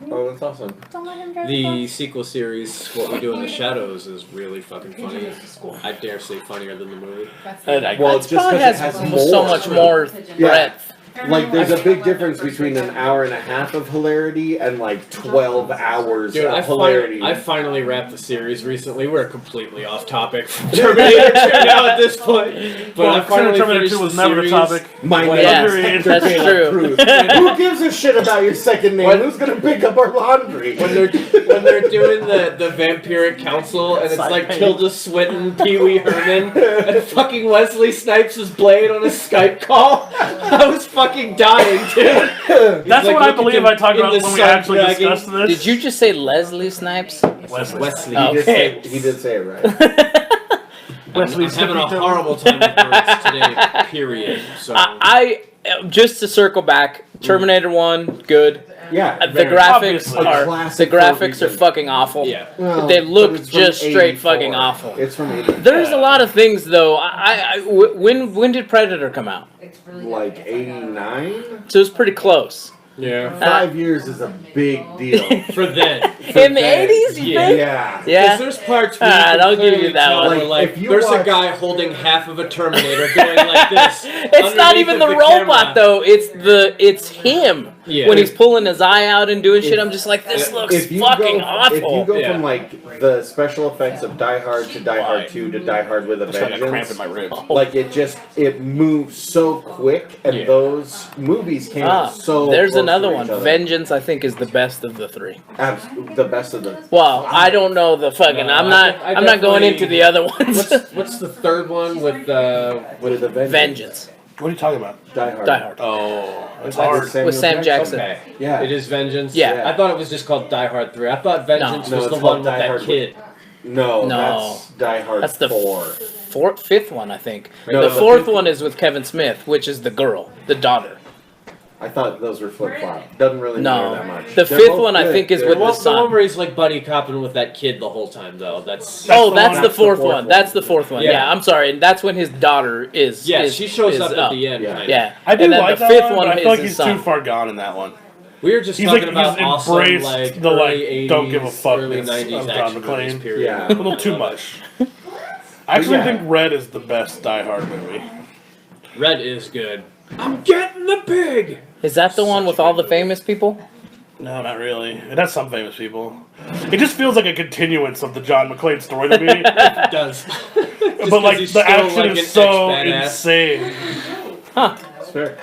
Speaker 3: Oh, that's awesome.
Speaker 6: don't let him drive
Speaker 2: The sequel series, What We Do in the Shadows, is really fucking funny. I dare say funnier than the movie.
Speaker 1: And I,
Speaker 3: Well,
Speaker 1: it
Speaker 3: just
Speaker 1: probably
Speaker 3: 'cause it
Speaker 1: has
Speaker 3: has
Speaker 1: so
Speaker 3: more.
Speaker 1: much more breadth.
Speaker 3: Like, there's a big difference between an hour and a half of hilarity and like 12 hours
Speaker 2: Dude,
Speaker 3: of hilarity.
Speaker 2: I finally wrapped the series recently. We're completely off topic from Terminator 2 now at this point. But
Speaker 5: Well,
Speaker 2: I finally
Speaker 5: Terminator
Speaker 2: finished
Speaker 5: 2 was
Speaker 2: the
Speaker 5: never the
Speaker 2: series.
Speaker 5: topic.
Speaker 3: My name
Speaker 1: Yes,
Speaker 3: is Hector
Speaker 1: that's
Speaker 3: De La
Speaker 1: true.
Speaker 3: Cruz. Who gives a shit about your second name?
Speaker 2: What?
Speaker 3: Who's gonna pick up our laundry?
Speaker 2: When they're doing the vampiric council and it's
Speaker 5: Side
Speaker 2: like
Speaker 5: pain.
Speaker 2: Tilda Swinton, Pee Wee Herman, and fucking Wesley Snipes' Blade on a Skype call, I was fucking dying, dude.
Speaker 5: That's
Speaker 2: like,
Speaker 5: what I
Speaker 2: look at
Speaker 5: believe
Speaker 2: him
Speaker 5: I talked
Speaker 2: in
Speaker 5: about
Speaker 2: the
Speaker 5: when we
Speaker 2: sun
Speaker 5: actually
Speaker 2: dragging.
Speaker 5: discussed this.
Speaker 1: Did you just say Leslie Snipes?
Speaker 5: Wesley.
Speaker 2: Wesley.
Speaker 1: Okay.
Speaker 3: He did say it right.
Speaker 2: I'm having a horrible time with words today, period. So
Speaker 1: I just to circle back, Terminator 1, good.
Speaker 3: Yeah.
Speaker 1: The
Speaker 3: very-
Speaker 1: graphics
Speaker 5: Obviously.
Speaker 3: A
Speaker 1: are
Speaker 3: classic
Speaker 1: the
Speaker 3: for a
Speaker 1: graphics are
Speaker 3: reason.
Speaker 1: fucking awful.
Speaker 2: yeah.
Speaker 3: Well,
Speaker 1: They look
Speaker 3: but it's from
Speaker 1: just straight
Speaker 3: 84.
Speaker 1: fucking awful.
Speaker 3: It's from 84.
Speaker 1: There's a lot of things though. When did Predator come out?
Speaker 3: Like 89?
Speaker 1: So it's pretty close.
Speaker 2: Yeah.
Speaker 3: 5 years is a big deal.
Speaker 2: For then.
Speaker 1: In the 80s, you
Speaker 2: Yeah.
Speaker 1: think?
Speaker 3: Yeah.
Speaker 2: Because
Speaker 1: Yeah.
Speaker 2: there's parts where
Speaker 1: Alright,
Speaker 2: you can
Speaker 1: I'll give you
Speaker 2: clearly
Speaker 1: that
Speaker 2: tell
Speaker 1: one.
Speaker 2: where,
Speaker 3: Like,
Speaker 2: like,
Speaker 3: if you
Speaker 2: there's a
Speaker 3: watch-
Speaker 2: guy holding half of a Terminator going like this.
Speaker 1: It's not
Speaker 2: underneath
Speaker 1: even
Speaker 2: of
Speaker 1: the
Speaker 2: camera.
Speaker 1: robot though. It's him.
Speaker 2: Yeah.
Speaker 1: When he's pulling his eye out and doing shit, I'm just like, this looks fucking awful.
Speaker 3: If you go
Speaker 2: Yeah.
Speaker 3: from like the special effects of Die Hard to Die Hard 2 to Die Hard with a
Speaker 5: It's like a cramp in
Speaker 3: Vengeance,
Speaker 5: my ribs.
Speaker 3: like it moves so quick, and
Speaker 2: Yeah.
Speaker 3: those movies came out so.
Speaker 1: There's
Speaker 3: close
Speaker 1: another
Speaker 3: to
Speaker 1: one.
Speaker 3: each other.
Speaker 1: Vengeance, I think, is the best of the three.
Speaker 3: The best of the.
Speaker 1: Well, I don't know the fucking.
Speaker 2: No,
Speaker 1: I'm
Speaker 2: I
Speaker 1: not.
Speaker 2: I
Speaker 1: I'm not going
Speaker 2: definitely-
Speaker 1: into the other ones.
Speaker 2: What's the third one with
Speaker 3: With the
Speaker 1: Vengeance.
Speaker 5: What are you talking about?
Speaker 3: Die Hard.
Speaker 1: Die Hard.
Speaker 2: Oh,
Speaker 5: It's
Speaker 3: With
Speaker 5: hard.
Speaker 3: Samuel
Speaker 1: With Sam Jackson.
Speaker 2: okay.
Speaker 3: Yeah.
Speaker 2: It is Vengeance.
Speaker 1: Yeah.
Speaker 2: I thought it was just called Die Hard 3. I thought Vengeance
Speaker 3: No,
Speaker 2: was
Speaker 3: it's
Speaker 2: the
Speaker 3: called
Speaker 2: one with
Speaker 3: Die
Speaker 2: that
Speaker 3: Hard
Speaker 2: kid.
Speaker 3: No,
Speaker 1: No.
Speaker 3: that's Die Hard
Speaker 1: That's the
Speaker 3: 4.
Speaker 1: fifth one, I think.
Speaker 3: No,
Speaker 1: the
Speaker 3: the
Speaker 1: fourth
Speaker 3: fifth-
Speaker 1: one is with Kevin Smith, which is the girl, the daughter.
Speaker 3: I thought those were flip flop. Doesn't really matter that
Speaker 1: No,
Speaker 3: much.
Speaker 1: the
Speaker 3: They're
Speaker 1: fifth
Speaker 3: both
Speaker 1: one I
Speaker 3: good.
Speaker 1: think is
Speaker 3: They're
Speaker 1: with
Speaker 2: The
Speaker 1: the
Speaker 2: one, the one
Speaker 1: son.
Speaker 2: where he's like buddy copping with that kid the whole time, though. That's
Speaker 1: Oh,
Speaker 5: the
Speaker 1: that's
Speaker 5: one-
Speaker 1: the
Speaker 3: that's the
Speaker 1: fourth
Speaker 3: fourth
Speaker 1: one.
Speaker 3: one.
Speaker 1: That's the fourth one.
Speaker 2: Yeah.
Speaker 1: Yeah, I'm sorry. And that's when his daughter is.
Speaker 2: yeah.
Speaker 1: is-
Speaker 2: She shows
Speaker 1: is
Speaker 2: up at the end.
Speaker 3: Yeah.
Speaker 2: kinda.
Speaker 1: Yeah,
Speaker 5: I do
Speaker 1: and then
Speaker 5: like
Speaker 1: the
Speaker 5: that
Speaker 1: fifth
Speaker 5: one,
Speaker 1: one
Speaker 5: but I
Speaker 1: is
Speaker 5: feel like
Speaker 1: his
Speaker 5: he's
Speaker 1: son.
Speaker 5: too far gone in that one.
Speaker 2: We were just
Speaker 5: He's
Speaker 2: talking
Speaker 5: like-
Speaker 2: about
Speaker 5: he's
Speaker 2: awesome,
Speaker 5: embraced
Speaker 2: like
Speaker 5: the, like,
Speaker 2: early 80s,
Speaker 5: don't give a fuck
Speaker 2: early
Speaker 5: of
Speaker 2: 90s
Speaker 5: John
Speaker 2: action movies.
Speaker 5: McClane.
Speaker 2: Period.
Speaker 3: Yeah.
Speaker 5: A little too much. I actually
Speaker 3: yeah.
Speaker 5: think Red is the best Die Hard movie.
Speaker 2: Red is good. I'm getting the pig.
Speaker 1: Is that the one with all the famous people?
Speaker 5: No, not really. It has some famous people. It just feels like a continuance of the John McClane story to me.
Speaker 2: It does.
Speaker 5: But like the action is so insane.
Speaker 3: That's fair.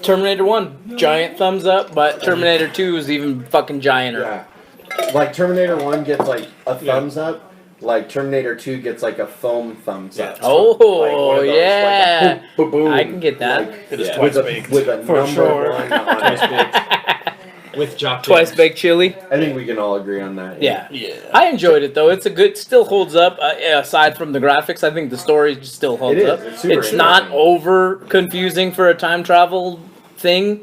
Speaker 1: Terminator 1, giant thumbs up, but Terminator 2 is even fucking gianter.
Speaker 3: Yeah. Like Terminator 1 gets like a thumbs up. Like Terminator 2 gets like a foam thumbs up.
Speaker 1: Oh,
Speaker 3: Like one of those,
Speaker 1: yeah.
Speaker 3: Like a boom, boom, boom.
Speaker 1: I can get that.
Speaker 3: Like,
Speaker 5: It is
Speaker 2: Yeah.
Speaker 5: twice
Speaker 3: with
Speaker 5: baked.
Speaker 3: with a
Speaker 5: for
Speaker 3: number
Speaker 5: sure.
Speaker 3: one on it.
Speaker 2: With Jock
Speaker 1: Twice baked chili.
Speaker 3: I think we can all agree on that.
Speaker 1: Yeah.
Speaker 5: Yeah.
Speaker 1: I enjoyed it though. It's a good, still holds up. Aside from the graphics, I think the story still holds
Speaker 3: It is.
Speaker 1: up.
Speaker 3: It's super
Speaker 1: It's not
Speaker 3: interesting.
Speaker 1: over confusing for a time travel thing.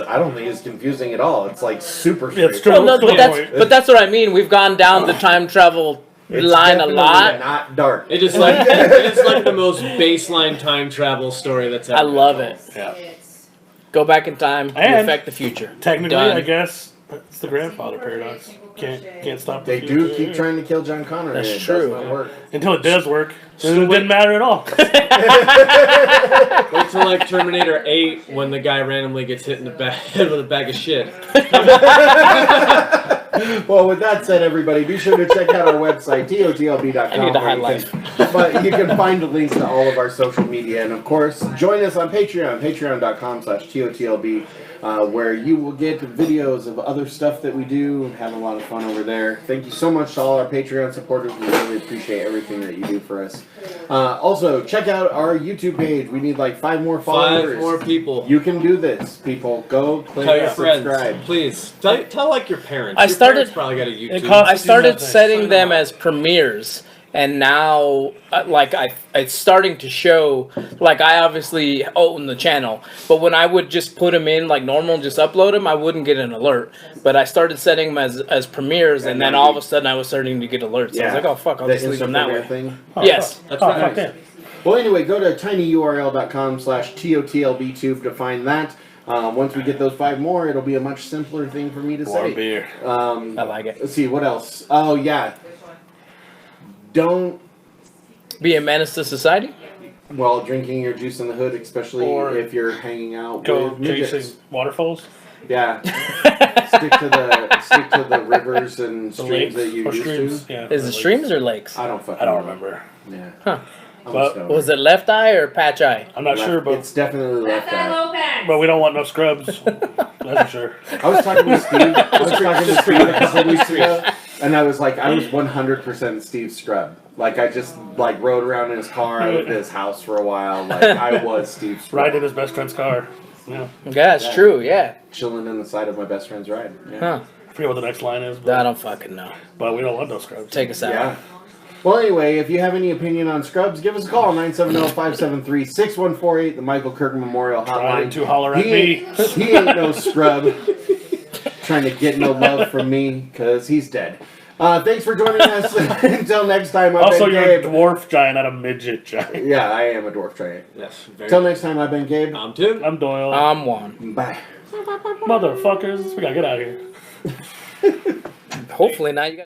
Speaker 3: I don't think it's confusing at all. It's like super
Speaker 5: Yeah, it's
Speaker 3: straightforward.
Speaker 1: Well, no,
Speaker 5: Still
Speaker 1: but
Speaker 5: a
Speaker 1: that's
Speaker 5: point.
Speaker 1: but that's what I mean. We've gone down the time travel
Speaker 3: It's
Speaker 1: line a
Speaker 3: definitely
Speaker 1: lot.
Speaker 3: Not dark.
Speaker 2: It is like it is like the most baseline time travel story that's ever.
Speaker 1: I love
Speaker 2: been
Speaker 1: it.
Speaker 5: Yeah.
Speaker 1: Go back in time,
Speaker 5: And-
Speaker 1: you affect the future.
Speaker 5: Technically,
Speaker 1: Done.
Speaker 5: I guess it's the grandfather paradox. Can't stop. the
Speaker 3: They do
Speaker 5: future.
Speaker 3: keep trying to kill John Connor.
Speaker 1: That's
Speaker 3: and it
Speaker 1: true.
Speaker 3: Does not work.
Speaker 5: Until it does work,
Speaker 2: So
Speaker 5: and it
Speaker 2: wait-
Speaker 5: didn't matter at all.
Speaker 2: Wait till like Terminator 8 when the guy randomly gets hit in the head with a bag of shit.
Speaker 3: Well, with that said, everybody, be sure to check out our website, TOTLB.com.
Speaker 1: I need a high
Speaker 3: where you can- But you can find the links to all of our social media. And, of course, join us on Patreon, patreon.com/TOTLB, where you will get videos of other stuff that we do and have a lot of fun over there. Thank you so much to all our Patreon supporters. We really appreciate everything that you do for us. Also, check out our YouTube page. We need like 5 more followers.
Speaker 2: 5 more people.
Speaker 3: You can do this, people. Go click
Speaker 2: Tell your friends,
Speaker 3: subscribe.
Speaker 2: please. Tell like your parents.
Speaker 1: I
Speaker 2: Your
Speaker 1: started-
Speaker 2: parents probably got a YouTube.
Speaker 5: costs-
Speaker 1: I started
Speaker 5: Nothing.
Speaker 1: setting them as premieres, and now it's starting to show. Like I obviously own the channel, but when I would just put them in like normal and just upload them, I wouldn't get an alert. But I started setting them as premieres, and then all of a sudden I was starting to get alerts. I was like, oh fuck, I'll
Speaker 3: The
Speaker 1: just leave them
Speaker 3: instant
Speaker 1: that way.
Speaker 3: premiere thing.
Speaker 1: Yes.
Speaker 2: That's
Speaker 5: Oh,
Speaker 2: right.
Speaker 5: fuck yeah.
Speaker 3: Well, anyway, go to tinyurl.com/TOTLB2 to find that. Once we get those 5 more, it'll be a much simpler thing for me to
Speaker 5: Warm
Speaker 3: say.
Speaker 5: beer.
Speaker 1: I like it.
Speaker 3: Let's see, what else? Oh, yeah. Don't,
Speaker 1: Be a menace to society.
Speaker 3: while drinking your juice in the hood, especially
Speaker 5: Or
Speaker 3: if you're hanging out
Speaker 5: Go
Speaker 3: with midgets.
Speaker 5: chasing waterfalls.
Speaker 3: Yeah. stick to the rivers and
Speaker 5: The
Speaker 3: streams
Speaker 5: lakes
Speaker 3: that you
Speaker 5: or
Speaker 3: used
Speaker 5: streams.
Speaker 3: to.
Speaker 5: Yeah.
Speaker 1: Is it
Speaker 5: lakes.
Speaker 1: streams or lakes?
Speaker 3: I don't fucking
Speaker 5: I don't
Speaker 3: know.
Speaker 5: remember.
Speaker 3: Yeah.
Speaker 1: Huh.
Speaker 3: I'm
Speaker 5: But-
Speaker 3: stoned.
Speaker 1: Was it left eye or patch eye?
Speaker 5: I'm not sure, but
Speaker 3: It's definitely left eye.
Speaker 5: we don't want no scrubs. That's for sure.
Speaker 3: I was talking with Steve. I was talking with Steve a couple weeks ago, and I was like, I was 100% Steve Scrub. Like I just like rode around in his car. I lived at his house for a while. Like I was Steve Scrub.
Speaker 5: Ride in his best friend's car. Yeah.
Speaker 1: Yeah, it's true. Yeah.
Speaker 3: Chilling in the side of my best friend's ride. Yeah.
Speaker 1: Huh.
Speaker 5: I forget what the next line is,
Speaker 1: I
Speaker 5: but,
Speaker 1: don't fucking know.
Speaker 5: we don't want no scrubs.
Speaker 1: Take us out.
Speaker 3: Yeah. Well, anyway, if you have any opinion on Scrubs, give us a call, 970-573-6148, the Michael Kirk Memorial
Speaker 5: Trying
Speaker 3: Hotline.
Speaker 5: to holler at
Speaker 3: He
Speaker 5: me.
Speaker 3: he ain't no scrub trying to get no love from me, because he's dead. Thanks for joining us. Until next time, I've
Speaker 5: Also,
Speaker 3: been
Speaker 5: you're
Speaker 3: Gabe.
Speaker 5: a dwarf giant, not a midget giant.
Speaker 3: Yeah, I am a dwarf giant.
Speaker 2: Yes. Very
Speaker 3: Until next time, I've been Gabe.
Speaker 2: I'm Tim.
Speaker 5: I'm Doyle.
Speaker 1: I'm one.
Speaker 3: Bye.
Speaker 5: Motherfuckers, we gotta get out of here.
Speaker 1: Hopefully now you got.